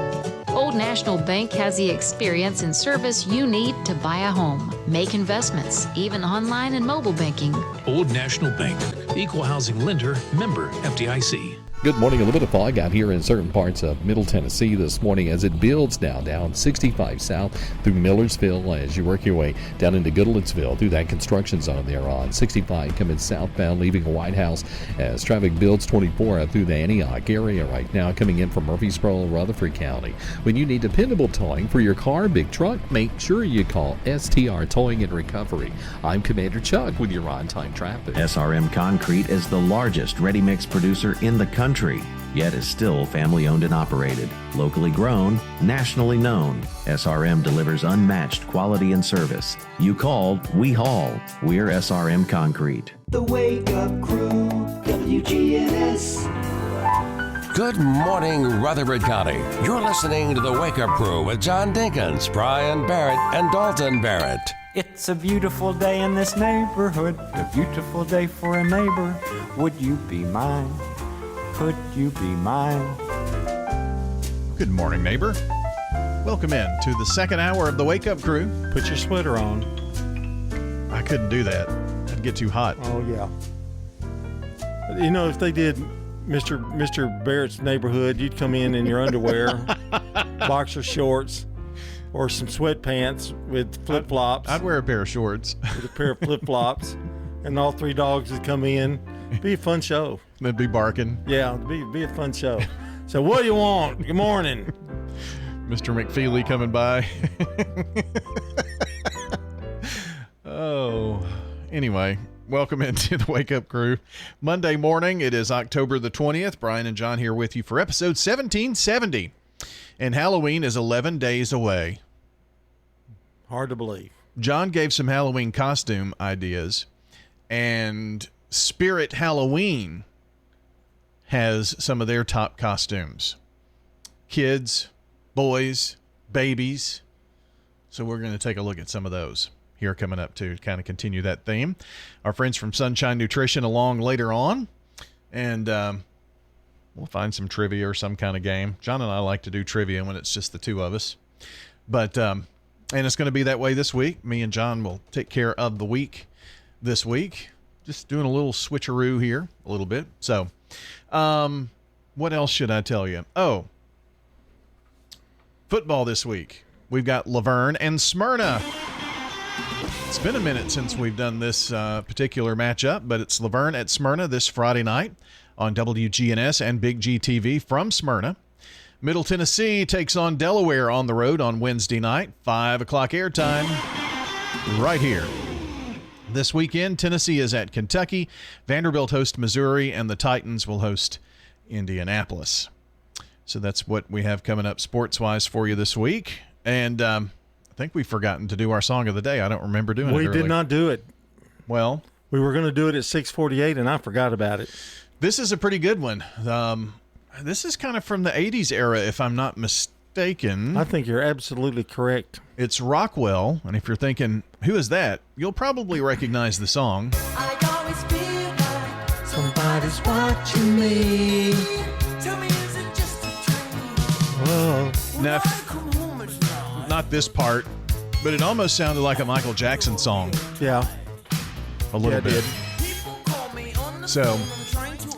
Old National Bank has the experience and service you need to buy a home, make investments, even online and mobile banking. Old National Bank, equal housing lender, member FDIC. Good morning. A little bit of fog out here in certain parts of Middle Tennessee this morning as it builds now down 65 south through Millersville as you work your way down into Goodlettsville through that construction zone there on 65 coming southbound leaving White House as traffic builds 24 through the Antioch area right now coming in from Murfreesboro, Rutherford County. When you need dependable towing for your car, big truck, make sure you call STR Towing and Recovery. I'm Commander Chuck with your on-time traffic. SRM Concrete is the largest ready-mix producer in the country, yet is still family-owned and operated. Locally grown, nationally known, SRM delivers unmatched quality and service. You called, we haul. We're SRM Concrete. The Wake Up Crew, WGNS. Good morning, Rutherford County. You're listening to The Wake Up Crew with John Dinkins, Brian Barrett, and Dalton Barrett. It's a beautiful day in this neighborhood, a beautiful day for a neighbor. Would you be mine? Could you be mine? Good morning, neighbor. Welcome in to the second hour of the Wake Up Crew. Put your sweater on. I couldn't do that. I'd get too hot. Oh, yeah. You know, if they did Mr. Barrett's neighborhood, you'd come in your underwear, boxer shorts, or some sweatpants with flip-flops. I'd wear a pair of shorts. With a pair of flip-flops, and all three dogs would come in. Be a fun show. They'd be barking. Yeah, be a fun show. So what do you want? Good morning. Mr. McFeely coming by. Oh, anyway, welcome into the Wake Up Crew. Monday morning, it is October the 20th. Brian and John here with you for episode 1770. And Halloween is 11 days away. Hard to believe. John gave some Halloween costume ideas, and Spirit Halloween has some of their top costumes. Kids, boys, babies. So we're going to take a look at some of those here coming up to kind of continue that theme. Our friends from Sunshine Nutrition along later on. And we'll find some trivia or some kind of game. John and I like to do trivia when it's just the two of us. But, and it's going to be that way this week. Me and John will take care of the week this week. Just doing a little switcheroo here a little bit. So, what else should I tell you? Oh, football this week. We've got Laverne and Smyrna. It's been a minute since we've done this particular matchup, but it's Laverne at Smyrna this Friday night on WGNS and Big GTV from Smyrna. Middle Tennessee takes on Delaware on the road on Wednesday night, 5 o'clock airtime, right here. This weekend, Tennessee is at Kentucky, Vanderbilt hosts Missouri, and the Titans will host Indianapolis. So that's what we have coming up sports-wise for you this week. And I think we've forgotten to do our song of the day. I don't remember doing it early. We did not do it. Well, we were going to do it at 6:48, and I forgot about it. This is a pretty good one. This is kind of from the 80s era, if I'm not mistaken. I think you're absolutely correct. It's Rockwell, and if you're thinking, who is that? You'll probably recognize the song. I always feel like somebody's watching me. Tell me, is it just a dream? Whoa. Now, not this part, but it almost sounded like a Michael Jackson song. Yeah. A little bit. It did. So,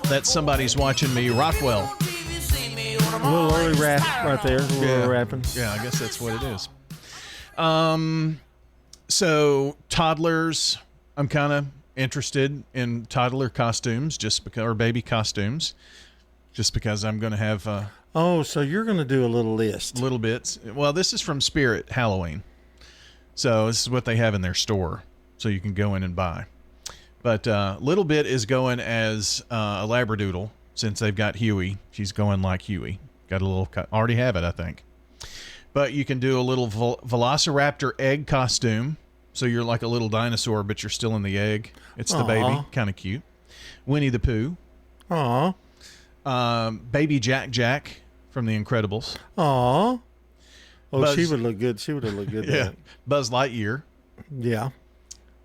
that's Somebody's Watching Me, Rockwell. A little early rap right there. A little rapping. Yeah, I guess that's what it is. So toddlers, I'm kind of interested in toddler costumes or baby costumes, just because I'm going to have. So you're going to do a little list. Little bits. Well, this is from Spirit Halloween. So this is what they have in their store, so you can go in and buy. But Little Bit is going as a Labradoodle, since they've got Huey. She's going like Huey. Got a little, already have it, I think. But you can do a little Velociraptor egg costume. So you're like a little dinosaur, but you're still in the egg. It's the baby. Kind of cute. Winnie the Pooh. Baby Jack from The Incredibles. Oh, Buzz, she would look good. She would have looked good. Yeah. Buzz Lightyear. Yeah.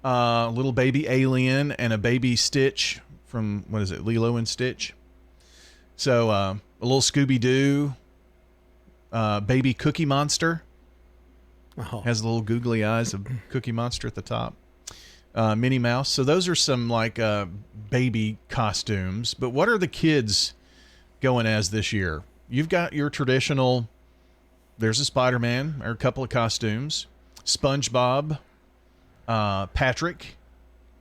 Little baby alien and a baby Stitch from, what is it, Lilo and Stitch. So a little Scooby-Doo. Baby Cookie Monster. Has the little googly eyes of Cookie Monster at the top. Minnie Mouse. So those are some like baby costumes. But what are the kids going as this year? You've got your traditional, there's a Spider-Man or a couple of costumes. SpongeBob, Patrick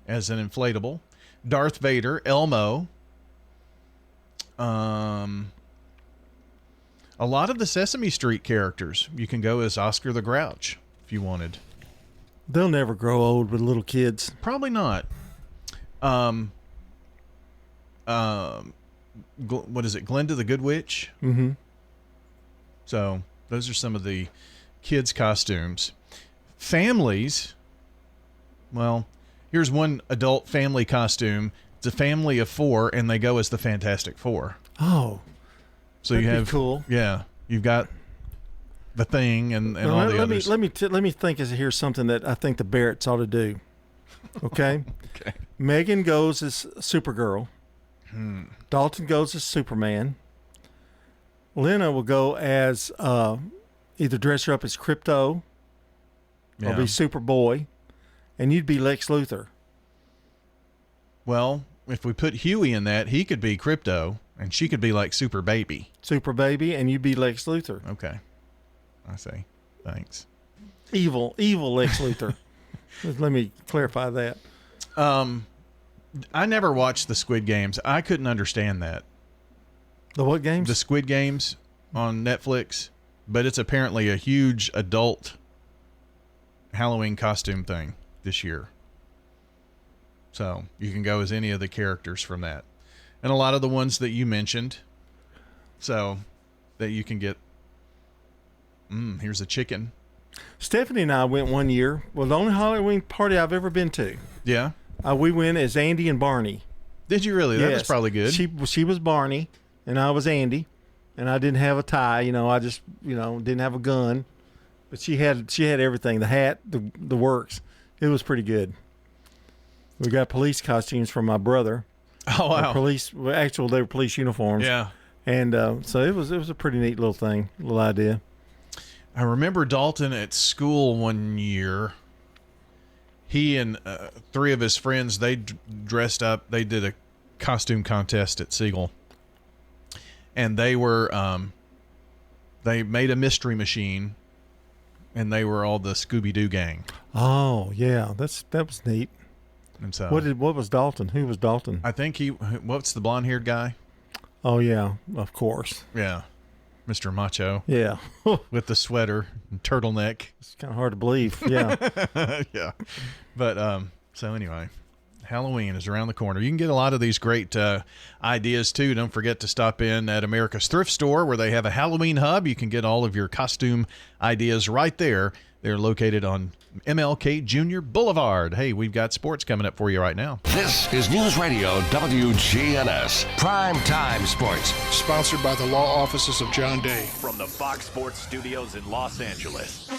as an inflatable, Darth Vader, Elmo. A lot of the Sesame Street characters. You can go as Oscar the Grouch if you wanted. They'll never grow old with little kids. Probably not. What is it? Glinda the Good Witch? Mm-hmm. So those are some of the kids' costumes. Families. Well, here's one adult family costume. It's a family of 4, and they go as the Fantastic Four. Oh. So you have cool. Yeah, you've got the Thing and all the others. Let me think. Here's something that I think the Barretts ought to do. Okay. Okay. Megan goes as Supergirl. Dalton goes as Superman. Lena will go as either dress her up as Crypto or be Superboy, and you'd be Lex Luthor. Well, if we put Huey in that, he could be Crypto. And she could be like Super Baby. Super Baby, and you'd be Lex Luthor. Okay. I see. Thanks. Evil Lex Luthor. Let me clarify that. I never watched the Squid Games. I couldn't understand that. The what games? The Squid Games on Netflix. But it's apparently a huge adult Halloween costume thing this year. So you can go as any of the characters from that. And a lot of the ones that you mentioned, so that you can get, here's a chicken. Stephanie and I went one year. Well, the only Halloween party I've ever been to. Yeah? We went as Andy and Barney. Did you really? That was probably good. She was Barney, and I was Andy, and I didn't have a tie. I just, didn't have a gun. But she had everything, the hat, the works. It was pretty good. We got police costumes from my brother. Oh, wow. They were police uniforms. Yeah. And so it was a pretty neat little thing, little idea. I remember Dalton at school one year. He and 3 of his friends, they dressed up. They did a costume contest at Siegel. And they were, they made a mystery machine, and they were all the Scooby-Doo gang. Oh, yeah. That was neat. And so, what was Dalton? Who was Dalton? I think what's the blonde-haired guy? Oh, yeah, of course. Yeah, Mr. Macho. Yeah. With the sweater and turtleneck. It's kind of hard to believe, yeah. Yeah. But, so anyway, Halloween is around the corner. You can get a lot of these great ideas, too. Don't forget to stop in at America's Thrift Store, where they have a Halloween hub. You can get all of your costume ideas right there. They're located on MLK Jr. Boulevard. Hey, we've got sports coming up for you right now. This is News Radio WGNS Prime Time Sports. Sponsored by the law offices of John Day. From the Fox Sports Studios in Los Angeles,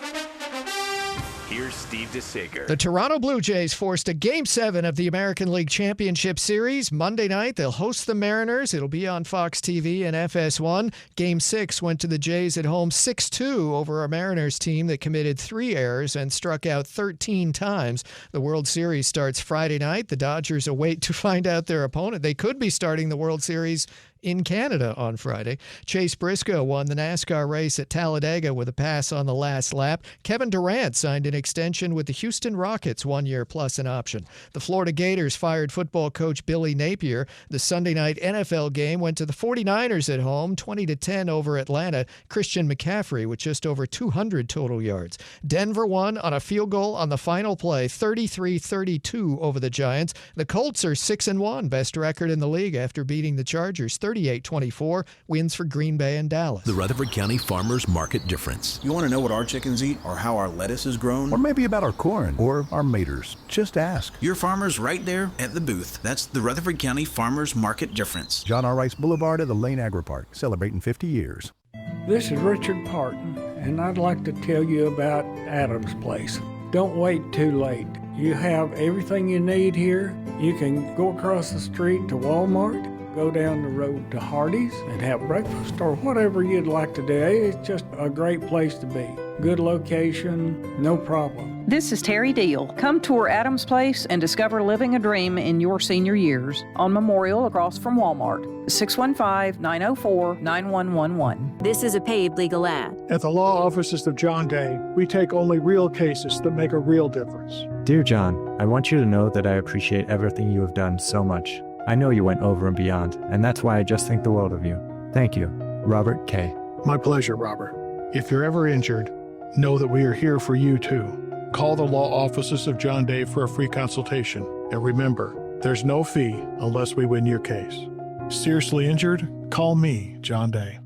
here's Steve DeSager. The Toronto Blue Jays forced a Game 7 of the American League Championship Series. Monday night, they'll host the Mariners. It'll be on Fox TV and FS1. Game 6 went to the Jays at home 6-2 over a Mariners team that committed 3 errors and struck out 13 times. The World Series starts Friday night. The Dodgers await to find out their opponent. They could be starting the World Series in Canada on Friday. Chase Briscoe won the NASCAR race at Talladega with a pass on the last lap. Kevin Durant signed an extension with the Houston Rockets, 1 year plus an option. The Florida Gators fired football coach Billy Napier. The Sunday night NFL game went to the 49ers at home, 20-10 over Atlanta. Christian McCaffrey with just over 200 total yards. Denver won on a field goal on the final play, 33-32 over the Giants. The Colts are 6-1, best record in the league after beating the Chargers 38-24. Wins for Green Bay and Dallas. The Rutherford County Farmers Market Difference. You want to know what our chickens eat or how our lettuce is grown? Or maybe about our corn or our maters. Just ask. Your farmer's right there at the booth. That's the Rutherford County Farmers Market Difference. John R. Rice Boulevard at the Lane Agri Park, celebrating 50 years. This is Richard Parton, and I'd like to tell you about Adams Place. Don't wait too late. You have everything you need here. You can go across the street to Walmart, go down the road to Hardee's and have breakfast or whatever you'd like to do. It's just a great place to be. Good location, no problem. This is Terry Deal. Come tour Adams Place and discover living a dream in your senior years on Memorial across from Walmart. 615-904-9111. This is a paid legal ad. At the law offices of John Day, we take only real cases that make a real difference. Dear John, I want you to know that I appreciate everything you have done so much. I know you went over and beyond, and that's why I just think the world of you. Thank you. Robert K. My pleasure, Robert. If you're ever injured, know that we are here for you too. Call the law offices of John Day for a free consultation. And remember, there's no fee unless we win your case. Seriously injured? Call me, John Day.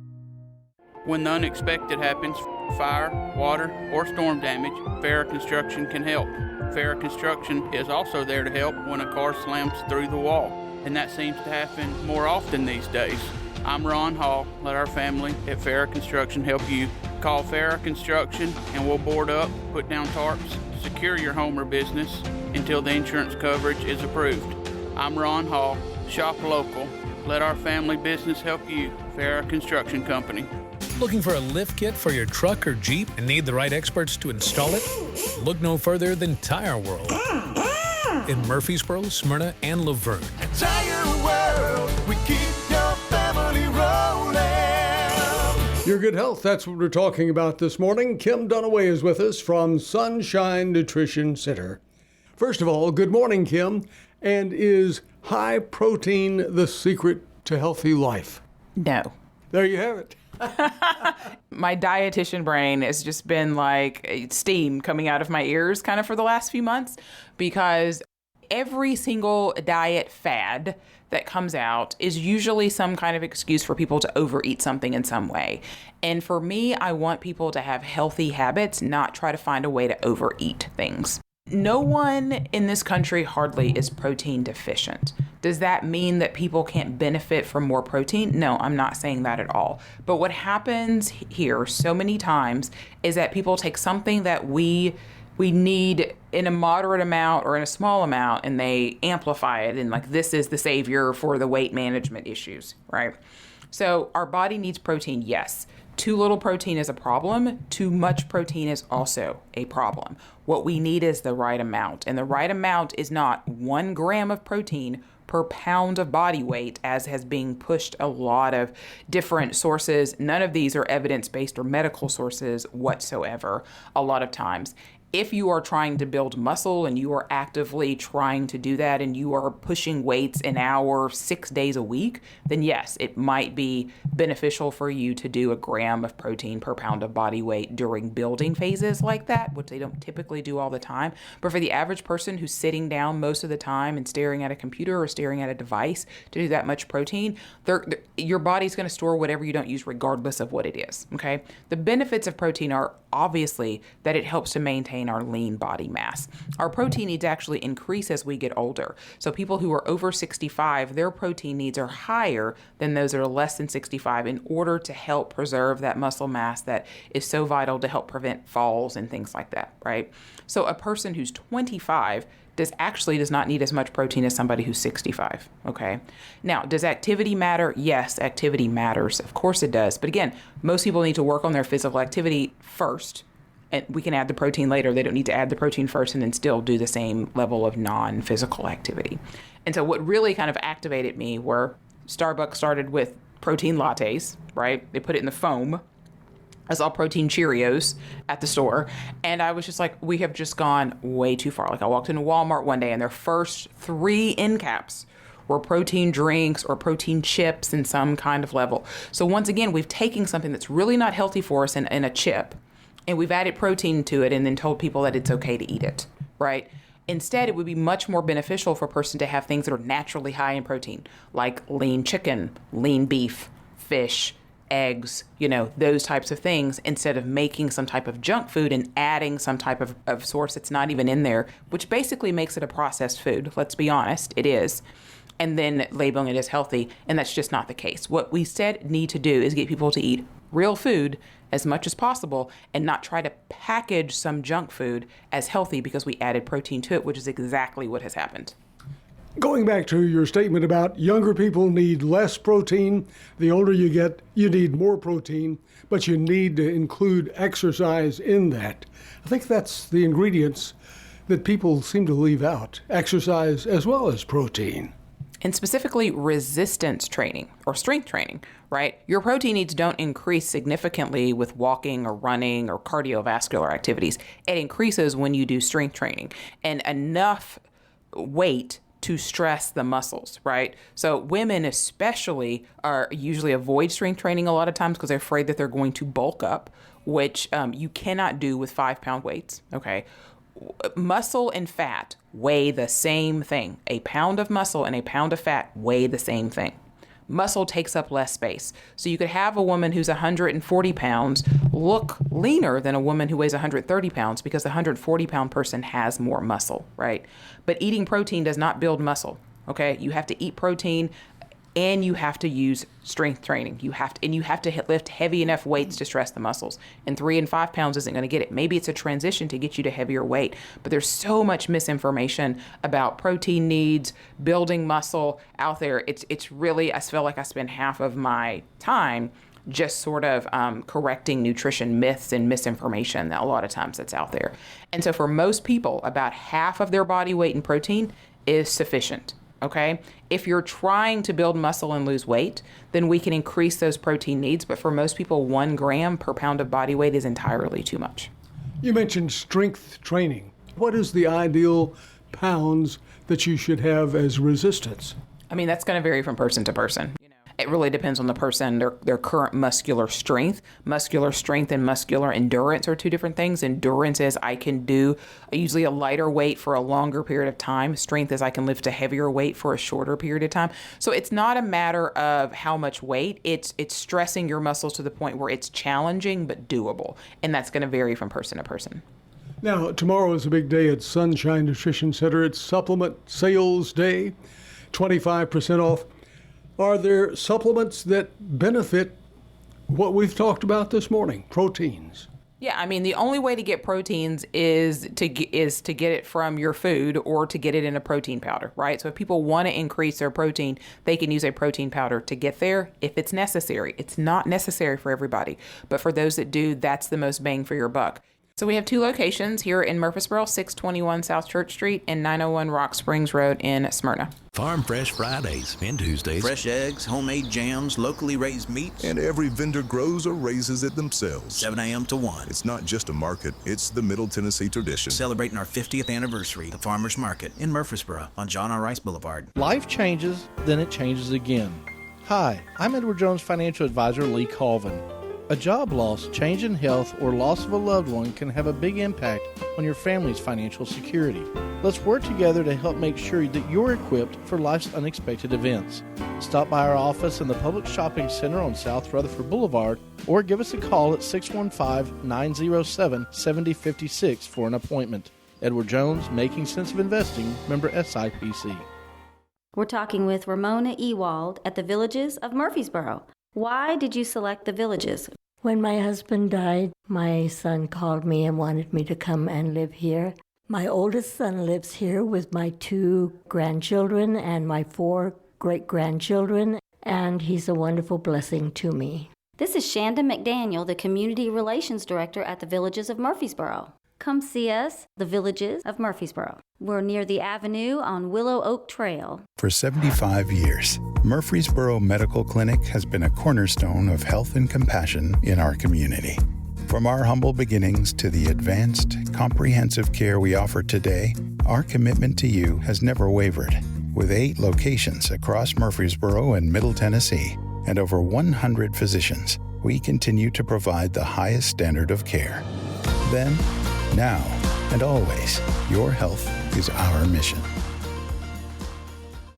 When the unexpected happens, fire, water, or storm damage, Farrah Construction can help. Farrah Construction is also there to help when a car slams through the wall, and that seems to happen more often these days. I'm Ron Hall. Let our family at Farrah Construction help you. Call Farrah Construction and we'll board up, put down tarps, secure your home or business until the insurance coverage is approved. I'm Ron Hall. Shop local. Let our family business help you. Farrah Construction Company. Looking for a lift kit for your truck or Jeep and need the right experts to install it? Look no further than Tire World. In Murfreesboro, Smyrna, and Laverne. Tire World, we keep your family rolling. Your good health, that's what we're talking about this morning. Kim Dunaway is with us from Sunshine Nutrition Center. First of all, good morning, Kim. And is high protein the secret to healthy life? No. There you have it. My dietitian brain has just been like steam coming out of my ears kind of for the last few months, because every single diet fad that comes out is usually some kind of excuse for people to overeat something in some way. And for me, I want people to have healthy habits, not try to find a way to overeat things. No one in this country hardly is protein deficient. Does that mean that people can't benefit from more protein? No, I'm not saying that at all. But what happens here so many times is that people take something that we need in a moderate amount or in a small amount, and they amplify it, and like, this is the savior for the weight management issues, right? So our body needs protein, yes. Too little protein is a problem. Too much protein is also a problem. What we need is the right amount, and the right amount is not 1 gram of protein per pound of body weight, as has been pushed a lot of different sources. None of these are evidence-based or medical sources whatsoever a lot of times. If you are trying to build muscle and you are actively trying to do that and you are pushing weights an hour, 6 days a week, then yes, it might be beneficial for you to do 1 gram of protein per pound of body weight during building phases like that, which they don't typically do all the time. But for the average person who's sitting down most of the time and staring at a computer or staring at a device to do that much protein, your body's going to store whatever you don't use regardless of what it is, okay? The benefits of protein are obviously that it helps to maintain our lean body mass. Our protein needs actually increase as we get older. So people who are over 65, their protein needs are higher than those that are less than 65 in order to help preserve that muscle mass that is so vital to help prevent falls and things like that, right? So a person who's 25 does not need as much protein as somebody who's 65, okay? Now, does activity matter? Yes, activity matters. Of course it does. But again, most people need to work on their physical activity first, and we can add the protein later. They don't need to add the protein first and then still do the same level of non-physical activity. And so what really kind of activated me were Starbucks started with protein lattes, right? They put it in the foam. I saw protein Cheerios at the store, and I was just like, we have just gone way too far. Like, I walked into Walmart one day, and their first 3 end caps were protein drinks or protein chips in some kind of level. So once again, we've taken something that's really not healthy for us in a chip, and we've added protein to it and then told people that it's okay to eat it, right? Instead, it would be much more beneficial for a person to have things that are naturally high in protein, like lean chicken, lean beef, fish, eggs, those types of things, instead of making some type of junk food and adding some type of source that's not even in there, which basically makes it a processed food. Let's be honest, it is. And then labeling it as healthy, and that's just not the case. What we said need to do is get people to eat real food as much as possible and not try to package some junk food as healthy because we added protein to it, which is exactly what has happened. Going back to your statement about younger people need less protein, the older you get, you need more protein, but you need to include exercise in that. I think that's the ingredients that people seem to leave out, exercise as well as protein. And specifically resistance training or strength training, right? Your protein needs don't increase significantly with walking or running or cardiovascular activities. It increases when you do strength training and enough weight to stress the muscles, right? So women especially are usually avoid strength training a lot of times because they're afraid that they're going to bulk up, which you cannot do with 5-pound weights, okay? Muscle and fat weigh the same thing. A pound of muscle and a pound of fat weigh the same thing. Muscle takes up less space. So you could have a woman who's 140 pounds look leaner than a woman who weighs 130 pounds because the 140-pound person has more muscle, right? But eating protein does not build muscle, okay? You have to eat protein and you have to use strength training. You have to lift heavy enough weights to stress the muscles. And 3 and 5 pounds isn't going to get it. Maybe it's a transition to get you to heavier weight. But there's so much misinformation about protein needs, building muscle out there. It's really, I feel like I spend half of my time just sort of correcting nutrition myths and misinformation that a lot of times that's out there. And so for most people, about half of their body weight in protein is sufficient. Okay, if you're trying to build muscle and lose weight, then we can increase those protein needs. But for most people, 1 gram per pound of body weight is entirely too much. You mentioned strength training. What is the ideal pounds that you should have as resistance? I mean, that's going to vary from person to person. It really depends on the person, their current muscular strength. Muscular strength and muscular endurance are two different things. Endurance is I can do usually a lighter weight for a longer period of time. Strength is I can lift a heavier weight for a shorter period of time. So it's not a matter of how much weight. It's stressing your muscles to the point where it's challenging but doable. And that's going to vary from person to person. Now, tomorrow is a big day at Sunshine Nutrition Center. It's Supplement Sales Day, 25% off. Are there supplements that benefit what we've talked about this morning, proteins? Yeah, I mean, the only way to get proteins is to get it from your food or to get it in a protein powder, right? So if people want to increase their protein, they can use a protein powder to get there if it's necessary. It's not necessary for everybody, but for those that do, that's the most bang for your buck. So we have 2 locations here in Murfreesboro, 621 South Church Street and 901 Rock Springs Road in Smyrna. Farm Fresh Fridays and Tuesdays. Fresh eggs, homemade jams, locally raised meats. And every vendor grows or raises it themselves. 7 a.m. to 1. It's not just a market, it's the Middle Tennessee tradition. Celebrating our 50th anniversary, the Farmers Market in Murfreesboro on John R. Rice Boulevard. Life changes, then it changes again. Hi, I'm Edward Jones Financial Advisor Lee Colvin. A job loss, change in health, or loss of a loved one can have a big impact on your family's financial security. Let's work together to help make sure that you're equipped for life's unexpected events. Stop by our office in the Public Shopping Center on South Rutherford Boulevard or give us a call at 615-907-7056 for an appointment. Edward Jones, Making Sense of Investing, member SIPC. We're talking with Ramona Ewald at the Villages of Murfreesboro. Why did you select the Villages? When my husband died, my son called me and wanted me to come and live here. My oldest son lives here with my 2 grandchildren and my 4 great-grandchildren, and he's a wonderful blessing to me. This is Shanda McDaniel, the Community Relations Director at the Villages of Murfreesboro. Come see us, the Villages of Murfreesboro. We're near the Avenue on Willow Oak Trail. For 75 years, Murfreesboro Medical Clinic has been a cornerstone of health and compassion in our community. From our humble beginnings to the advanced, comprehensive care we offer today, our commitment to you has never wavered. With 8 locations across Murfreesboro and Middle Tennessee, and over 100 physicians, we continue to provide the highest standard of care. Then, now, And always, your health is our mission.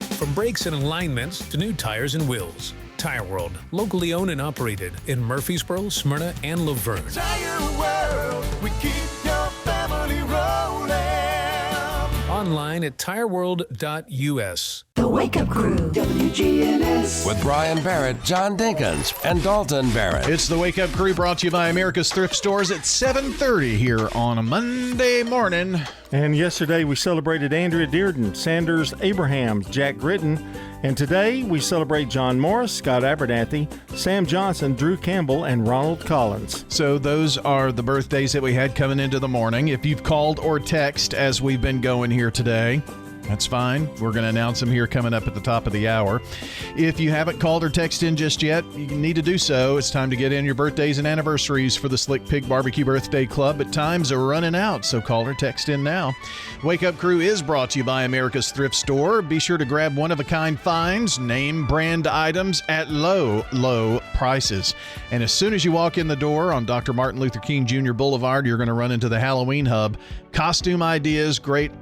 From brakes and alignments to new tires and wheels, Tire World, locally owned and operated in Murfreesboro, Smyrna, and Laverne. Tire World, we keep your family rolling. Online at tireworld.us. The Wake Up Crew, WGNS. With Brian Barrett, John Dinkins, and Dalton Barrett. It's the Wake Up Crew, brought to you by America's Thrift Stores at 7:30 here on a Monday morning. And yesterday we celebrated Andrea Dearden, Sanders Abrahams, Jack Gritton. And today we celebrate John Morris, Scott Abernathy, Sam Johnson, Drew Campbell, and Ronald Collins. So those are the birthdays that we had coming into the morning. If you've called or text as we've been going here today, that's fine. We're going to announce them here coming up at the top of the hour. If you haven't called or texted in just yet, you need to do so. It's time to get in your birthdays and anniversaries for the Slick Pig Barbecue Birthday Club, but times are running out, so call or text in now. Wake Up Crew is brought to you by America's Thrift Store. Be sure to grab one-of-a-kind finds, name brand items at low, low prices. And as soon as you walk in the door on Dr. Martin Luther King Jr. Boulevard, you're going to run into the Halloween Hub. Costume ideas, great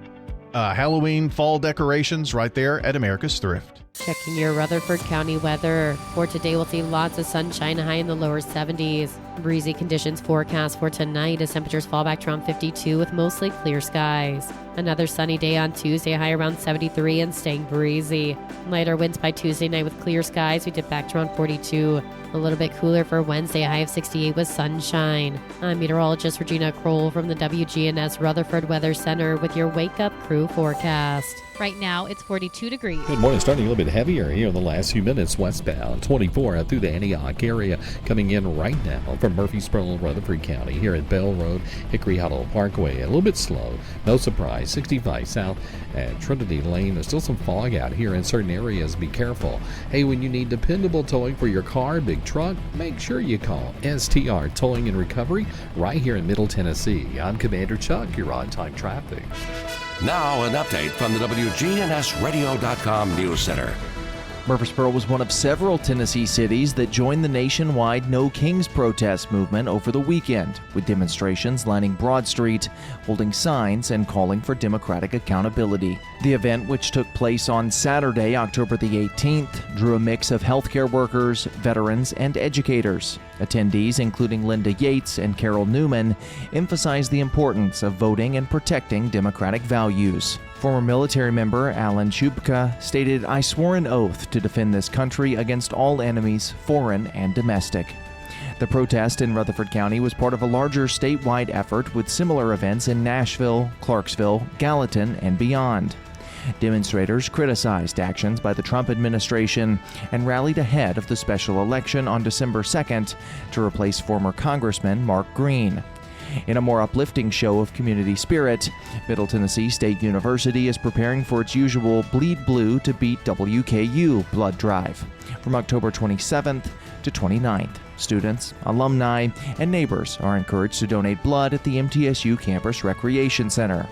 Halloween fall decorations right there at America's Thrift. Checking your Rutherford County weather. For today, we'll see lots of sunshine, high in the lower 70s. Breezy conditions forecast for tonight as temperatures fall back to around 52 with mostly clear skies. Another sunny day on Tuesday, high around 73 and staying breezy. Lighter winds by Tuesday night with clear skies. We dip back to around 42. A little bit cooler for Wednesday, high of 68 with sunshine. I'm meteorologist Regina Kroll from the WGNS Rutherford Weather Center with your Wake Up Crew forecast. Right now, it's 42 degrees. Good morning. Starting a little bit heavier here in the last few minutes westbound. 24 out through the Antioch area. Coming in right now from Murfreesboro and Rutherford County here at Bell Road, Hickory Hollow Parkway. A little bit slow. No surprise. 65 south at Trinity Lane. There's still some fog out here in certain areas. Be careful. Hey, when you need dependable towing for your car, big truck, make sure you call STR Towing and Recovery right here in Middle Tennessee. I'm Commander Chuck. You're on time traffic. Now an update from the WGNSradio.com News Center. Murfreesboro was one of several Tennessee cities that joined the nationwide No Kings protest movement over the weekend, with demonstrations lining Broad Street, holding signs and calling for democratic accountability. The event, which took place on Saturday, October the 18th, drew a mix of healthcare workers, veterans, and educators. Attendees, including Linda Yates and Carol Newman, emphasized the importance of voting and protecting democratic values. Former military member Alan Shubka stated, "I swore an oath to defend this country against all enemies, foreign and domestic." The protest in Rutherford County was part of a larger statewide effort with similar events in Nashville, Clarksville, Gallatin, and beyond. Demonstrators criticized actions by the Trump administration and rallied ahead of the special election on December 2nd to replace former Congressman Mark Green. In a more uplifting show of community spirit, Middle Tennessee State University is preparing for its usual Bleed Blue to Beat WKU blood drive from October 27th to 29th. Students, alumni, and neighbors are encouraged to donate blood at the MTSU Campus Recreation Center.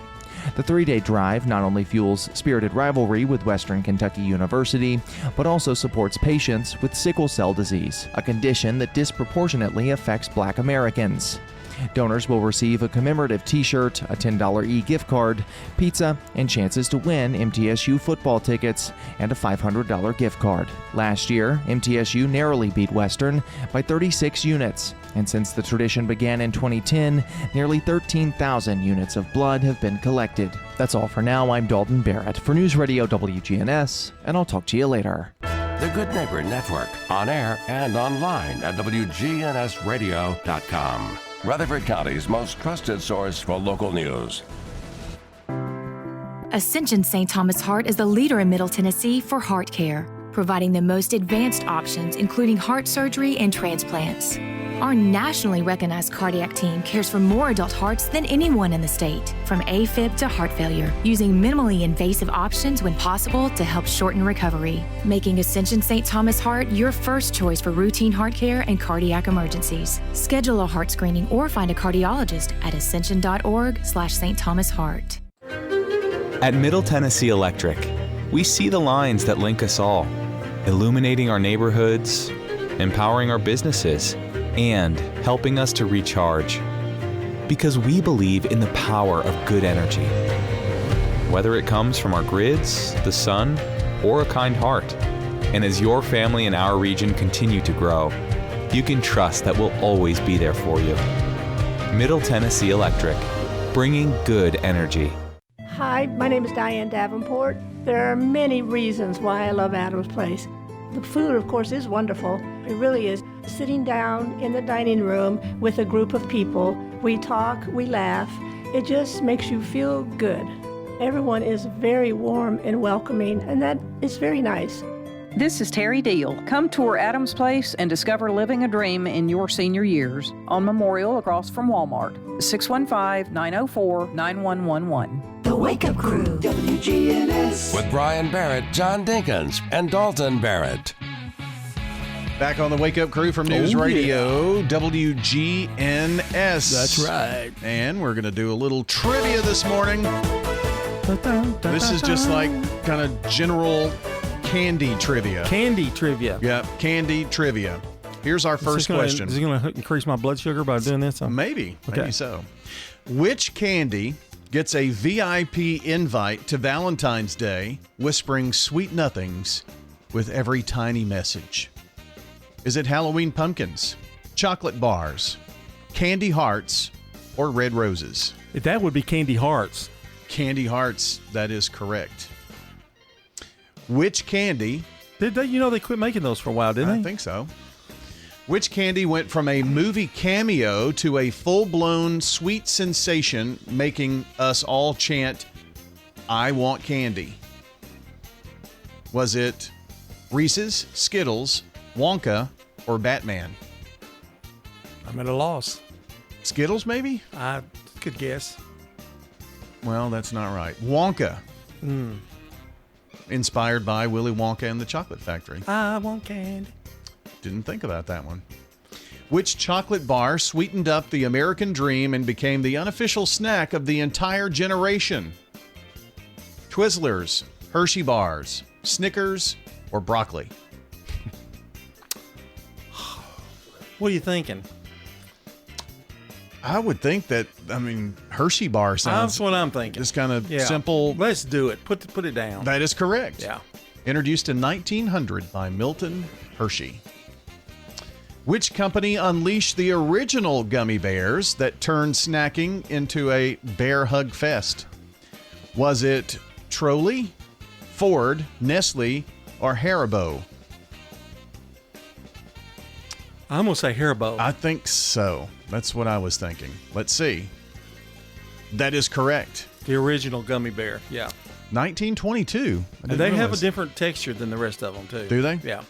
The three-day drive not only fuels spirited rivalry with Western Kentucky University, but also supports patients with sickle cell disease, a condition that disproportionately affects Black Americans. Donors will receive a commemorative t-shirt, a $10 e-gift card, pizza, and chances to win MTSU football tickets and a $500 gift card. Last year, MTSU narrowly beat Western by 36 units, and since the tradition began in 2010, nearly 13,000 units of blood have been collected. That's all for now. I'm Dalton Barrett for News Radio WGNS, and I'll talk to you later. The Good Neighbor Network, on air and online at WGNSradio.com. Rutherford County's most trusted source for local news. Ascension St. Thomas Heart is the leader in Middle Tennessee for heart care, providing the most advanced options, including heart surgery and transplants. Our nationally recognized cardiac team cares for more adult hearts than anyone in the state, from AFib to heart failure, using minimally invasive options when possible to help shorten recovery, making Ascension St. Thomas Heart your first choice for routine heart care and cardiac emergencies. Schedule a heart screening or find a cardiologist at ascension.org/St. Thomas Heart. At Middle Tennessee Electric, we see the lines that link us all, illuminating our neighborhoods, empowering our businesses, and helping us to recharge. because we believe in the power of good energy. Whether it comes from our grids, the sun, or a kind heart. And as your family and our region continue to grow, you can trust that we'll always be there for you. Middle Tennessee Electric, bringing good energy. Hi, my name is Diane Davenport. There are many reasons why I love Adams Place. The food, of course, is wonderful. It really is. Sitting down in the dining room with a group of people, we talk, we laugh. It just makes you feel good. Everyone is very warm and welcoming, and that is very nice. This is Terry Deal. Come tour Adams Place and discover living a dream in your senior years on Memorial across from Walmart. 615-904-9111. The Wake Up Crew, WGNS. With Brian Barrett, John Dinkins, and Dalton Barrett. Back on the Wake Up Crew from News Radio, WGNS. That's right. And we're going to do a little trivia this morning. This is just like kind of general candy trivia. Candy trivia. Yep, candy trivia. Here's our first question. Is it going to increase my blood sugar by doing this? Maybe. Okay. Maybe so. Which candy gets a VIP invite to Valentine's Day, whispering sweet nothings with every tiny message? Is it Halloween pumpkins, chocolate bars, candy hearts, or red roses? That would be candy hearts. Candy hearts, that is correct. Which candy... Did they, they quit making those for a while, didn't they? I think so. Which candy went from a movie cameo to a full-blown sweet sensation, making us all chant, "I want candy"? Was it Reese's, Skittles, Wonka, or Batman? I'm at a loss. Skittles, maybe? I could guess. Well, that's not right. Wonka. Inspired by Willy Wonka and the Chocolate Factory. I want candy. Didn't think about that one. Which chocolate bar sweetened up the American dream and became the unofficial snack of the entire generation? Twizzlers, Hershey bars, Snickers, or broccoli? What are you thinking? I would think that, Hershey bar sounds... That's what I'm thinking. Just kind of simple... Let's do it. Put it down. That is correct. Yeah. Introduced in 1900 by Milton Hershey. Which company unleashed the original gummy bears that turned snacking into a bear hug fest? Was it Trolley, Ford, Nestle, or Haribo? I'm going to say Haribo. I think so. That's what I was thinking. Let's see. That is correct. The original gummy bear. Yeah. 1922. And they have a different texture than the rest of them, too. Do they? Yeah.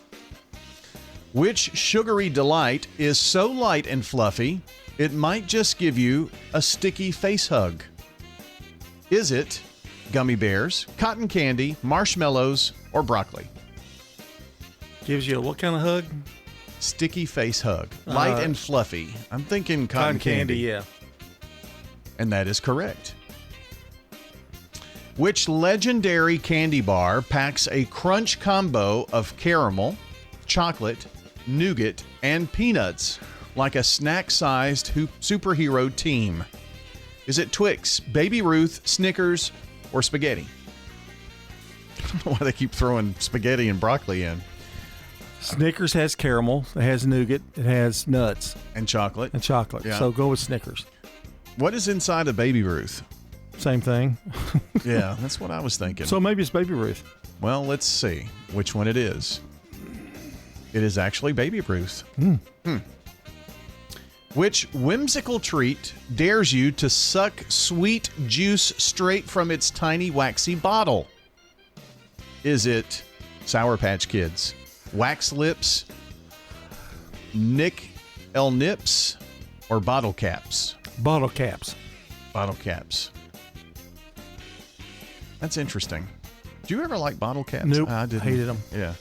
Which sugary delight is so light and fluffy, it might just give you a sticky face hug? Is it gummy bears, cotton candy, marshmallows, or broccoli? Gives you a what kind of hug? Sticky face hug. Light and fluffy. I'm thinking cotton candy. Yeah. And that is correct. Which legendary candy bar packs a crunch combo of caramel, chocolate, nougat, and peanuts like a snack-sized superhero team? Is it Twix, Baby Ruth, Snickers, or spaghetti? I don't know why they keep throwing spaghetti and broccoli in. Snickers has caramel. It has nougat. It has nuts. And chocolate. Yeah. So go with Snickers. What is inside a Baby Ruth? Same thing. Yeah, that's what I was thinking. So maybe it's Baby Ruth. Well, let's see which one it is. It is actually Baby Ruth. Which whimsical treat dares you to suck sweet juice straight from its tiny waxy bottle? Is it Sour Patch Kids, Wax Lips, Nick L. Nips, or Bottle Caps? Bottle Caps. Bottle Caps. That's interesting. Do you ever like Bottle Caps? Nope. I didn't. Hated them. Yeah.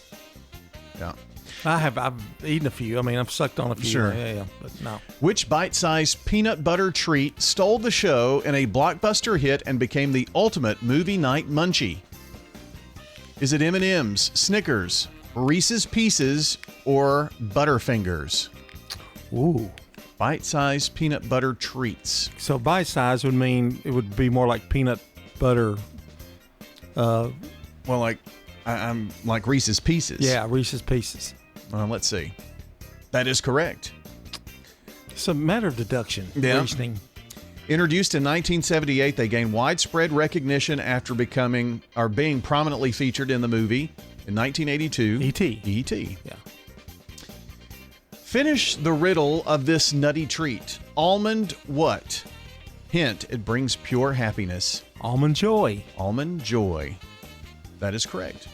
I've eaten a few. I've sucked on a few. Sure. Yeah, but no. Which bite-sized peanut butter treat stole the show in a blockbuster hit and became the ultimate movie night munchie? Is it M&M's, Snickers, Reese's Pieces, or Butterfingers? Ooh. Bite-sized peanut butter treats. So bite-sized would mean it would be more like peanut butter. Well, I'm like Reese's Pieces. Yeah, Reese's Pieces. Well, let's see. That is correct. It's a matter of deduction. Yeah. Reasoning. Introduced in 1978, they gained widespread recognition after being prominently featured in the movie in 1982. E.T. Yeah. Finish the riddle of this nutty treat. Almond what? Hint, it brings pure happiness. Almond Joy. Almond Joy. That is correct.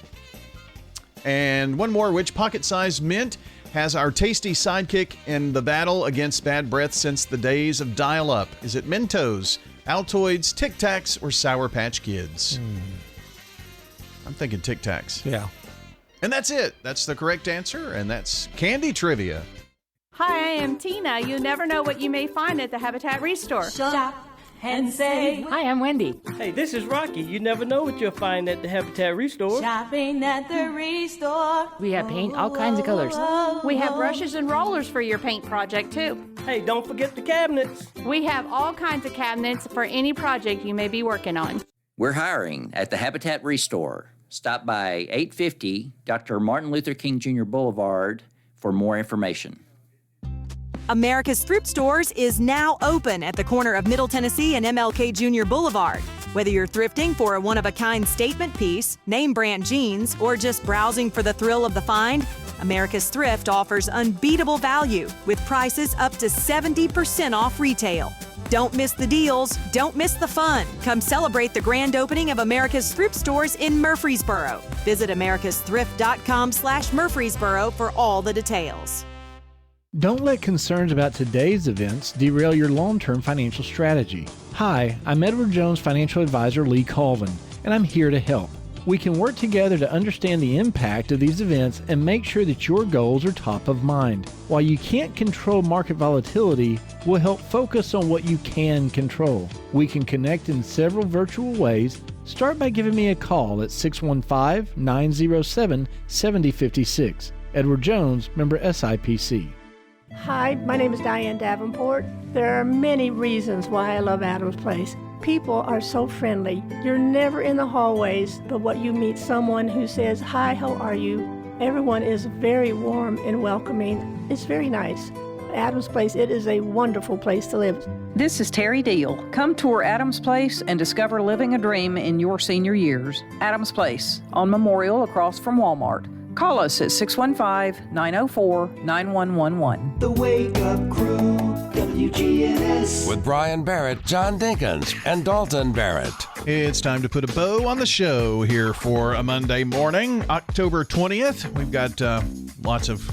And one more, which pocket-sized mint has our tasty sidekick in the battle against bad breath since the days of dial-up? Is it Mentos, Altoids, Tic Tacs, or Sour Patch Kids? I'm thinking Tic Tacs. Yeah. And that's it. That's the correct answer, and that's Candy Trivia. Hi, I am Tina. You never know what you may find at the Habitat Restore. Shop and save. Hi, I'm Wendy. Hey, this is Rocky. You never know what you'll find at the Habitat Restore. Shopping at the Restore. We have paint, all kinds of colors. We have brushes and rollers for your paint project, too. Hey, don't forget the cabinets. We have all kinds of cabinets for any project you may be working on. We're hiring at the Habitat Restore. Stop by 850 Dr. Martin Luther King Jr. Boulevard for more information. America's Thrift Stores is now open at the corner of Middle Tennessee and MLK Jr. Boulevard. Whether you're thrifting for a one-of-a-kind statement piece, name brand jeans, or just browsing for the thrill of the find, America's Thrift offers unbeatable value with prices up to 70% off retail. Don't miss the deals, don't miss the fun. Come celebrate the grand opening of America's Thrift Stores in Murfreesboro. Visit americasthrift.com/Murfreesboro for all the details. Don't let concerns about today's events derail your long-term financial strategy. Hi, I'm Edward Jones Financial Advisor Lee Colvin, and I'm here to help. We can work together to understand the impact of these events and make sure that your goals are top of mind. While you can't control market volatility, we'll help focus on what you can control. We can connect in several virtual ways. Start by giving me a call at 615-907-7056. Edward Jones, member SIPC. Hi, my name is Diane Davenport. There are many reasons why I love Adams Place. People are so friendly. You're never in the hallways, but what you meet someone who says, "Hi, how are you?" Everyone is very warm and welcoming. It's very nice. Adams Place, it is a wonderful place to live. This is Terry Deal. Come tour Adams Place and discover living a dream in your senior years. Adams Place on Memorial across from Walmart. Call us at 615-904-9111. The Wake Up Crew, WGNS. With Brian Barrett, John Dinkins, and Dalton Barrett. It's time to put a bow on the show here for a Monday morning, October 20th. We've got lots of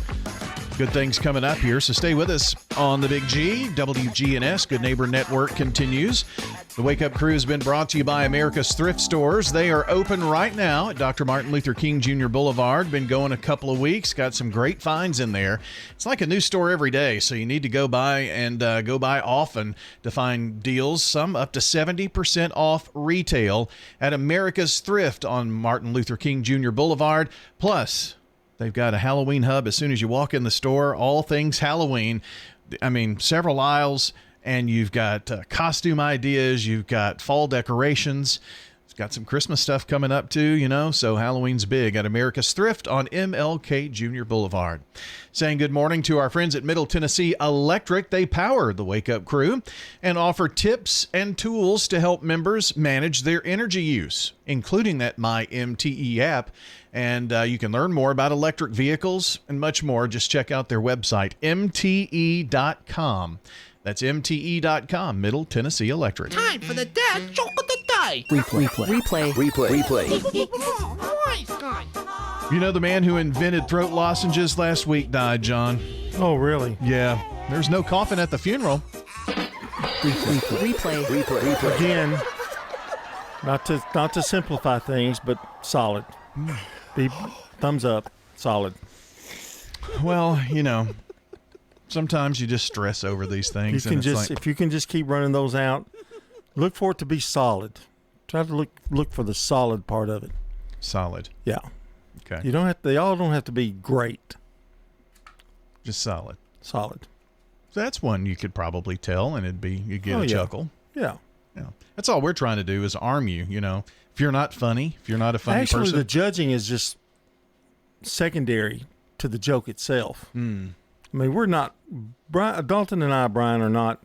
good things coming up here, so stay with us on the Big G. WGNS, Good Neighbor Network continues. The Wake Up Crew has been brought to you by America's Thrift Stores. They are open right now at Dr. Martin Luther King Jr. Boulevard. Been going a couple of weeks. Got some great finds in there. It's like a new store every day, so you need to go by and go by often to find deals. Some up to 70% off retail at America's Thrift on Martin Luther King Jr. Boulevard. Plus, they've got a Halloween hub as soon as you walk in the store. All things Halloween. I mean, several aisles. And you've got costume ideas, you've got fall decorations, it's got some Christmas stuff coming up too, you know, so Halloween's big at America's Thrift on MLK Jr. Boulevard. Saying good morning to our friends at Middle Tennessee Electric. They power the Wake Up Crew and offer tips and tools to help members manage their energy use, including that My MTE app. And you can learn more about electric vehicles and much more. Just check out their website, mte.com. That's mte.com, Middle Tennessee Electric. Time for the dad joke of the day. Replay. You know, the man who invented throat lozenges last week died, John. Oh, really? Yeah. There's no coffin at the funeral. Replay. Again, not to simplify things, but solid. Be thumbs up, solid. Well, you know, sometimes you just stress over these things. If you can just keep running those out, look for it to be solid. Try to look for the solid part of it. Solid. Yeah. Okay. They all don't have to be great. Just solid. Solid. So that's one you could probably tell, and you'd get a chuckle. Yeah. Yeah. That's all we're trying to do is arm you, If you're not funny, if you're not a funny person. Actually, the judging is just secondary to the joke itself. I mean, we're not, Dalton and I, Brian, are not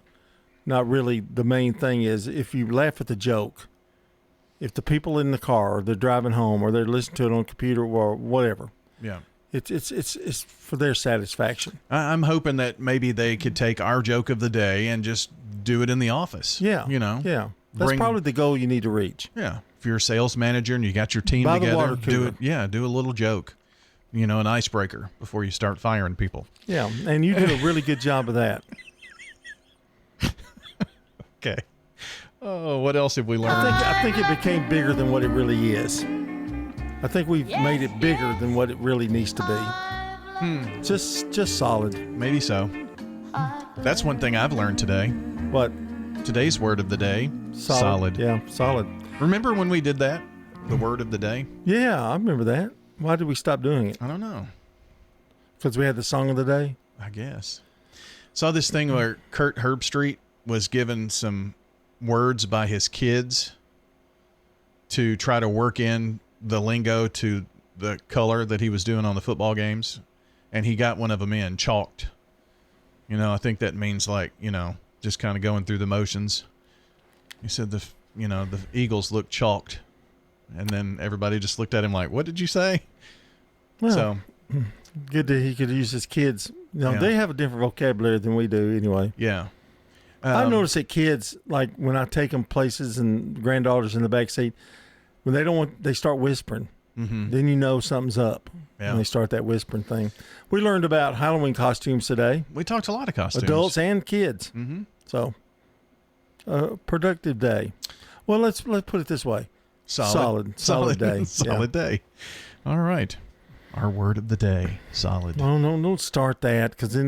really, the main thing is if you laugh at the joke, if the people in the car, they're driving home or they're listening to it on a computer or whatever. Yeah. It's for their satisfaction. I'm hoping that maybe they could take our joke of the day and just do it in the office. Yeah. Yeah. That's probably the goal you need to reach. Yeah. If you're a sales manager and you got your team By the together, water do cooler. it. Yeah. Do a little joke, an icebreaker before you start firing people. Yeah. And you do a really good job of that. Okay. Oh, what else have we learned? I think it became bigger than what it really is. I think we've made it bigger than what it really needs to be. Just solid. Maybe so. That's one thing I've learned today. What? Today's word of the day. Solid. Yeah, solid. Remember when we did that? The word of the day? Yeah, I remember that. Why did we stop doing it? I don't know. Because we had the song of the day? I guess. Saw this thing where Kurt Herbstreit was given some words by his kids to try to work in the lingo to the color that he was doing on the football games, and he got one of them in chalked. I think that means just kind of going through the motions. He said the Eagles look chalked, and then everybody just looked at him like, "What did you say?" Well, so good that he could use his kids. They have a different vocabulary than we do anyway. Yeah. I notice that kids, like when I take them places and granddaughters in the back seat, when they start whispering. Mm-hmm. Then something's up. Yeah. When they start that whispering thing. We learned about Halloween costumes today. We talked a lot of costumes. Adults and kids. Mm-hmm. So, productive day. Well, let's put it this way. Solid day. Solid day. All right. Our word of the day. Solid. No, don't start that because then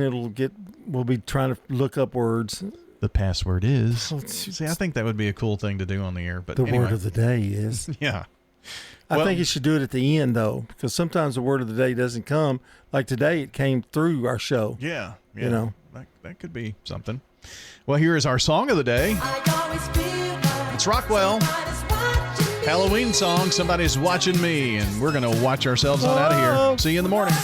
we'll be trying to look up words. The password is. See, I think that would be a cool thing to do on the air. But the word of the day is. Yeah. I think you should do it at the end, though, because sometimes the word of the day doesn't come. Like today, it came through our show. Yeah. That could be something. Well, here is our song of the day. It's Rockwell. Halloween song, Somebody's Watching Me, and we're going to watch ourselves on out of here. See you in the morning.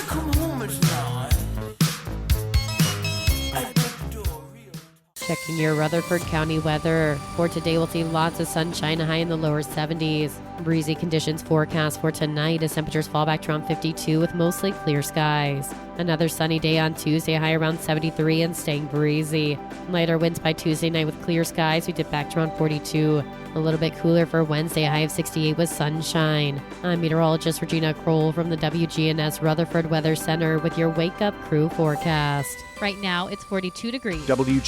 Checking your Rutherford County weather. For today, we'll see lots of sunshine, high in the lower 70s. Breezy conditions forecast for tonight as temperatures fall back to around 52 with mostly clear skies. Another sunny day on Tuesday, high around 73 and staying breezy. Lighter winds by Tuesday night with clear skies. We dip back to around 42. A little bit cooler for Wednesday, high of 68 with sunshine. I'm meteorologist Regina Kroll from the WGNS Rutherford Weather Center with your Wake Up Crew forecast. Right now, it's 42 degrees.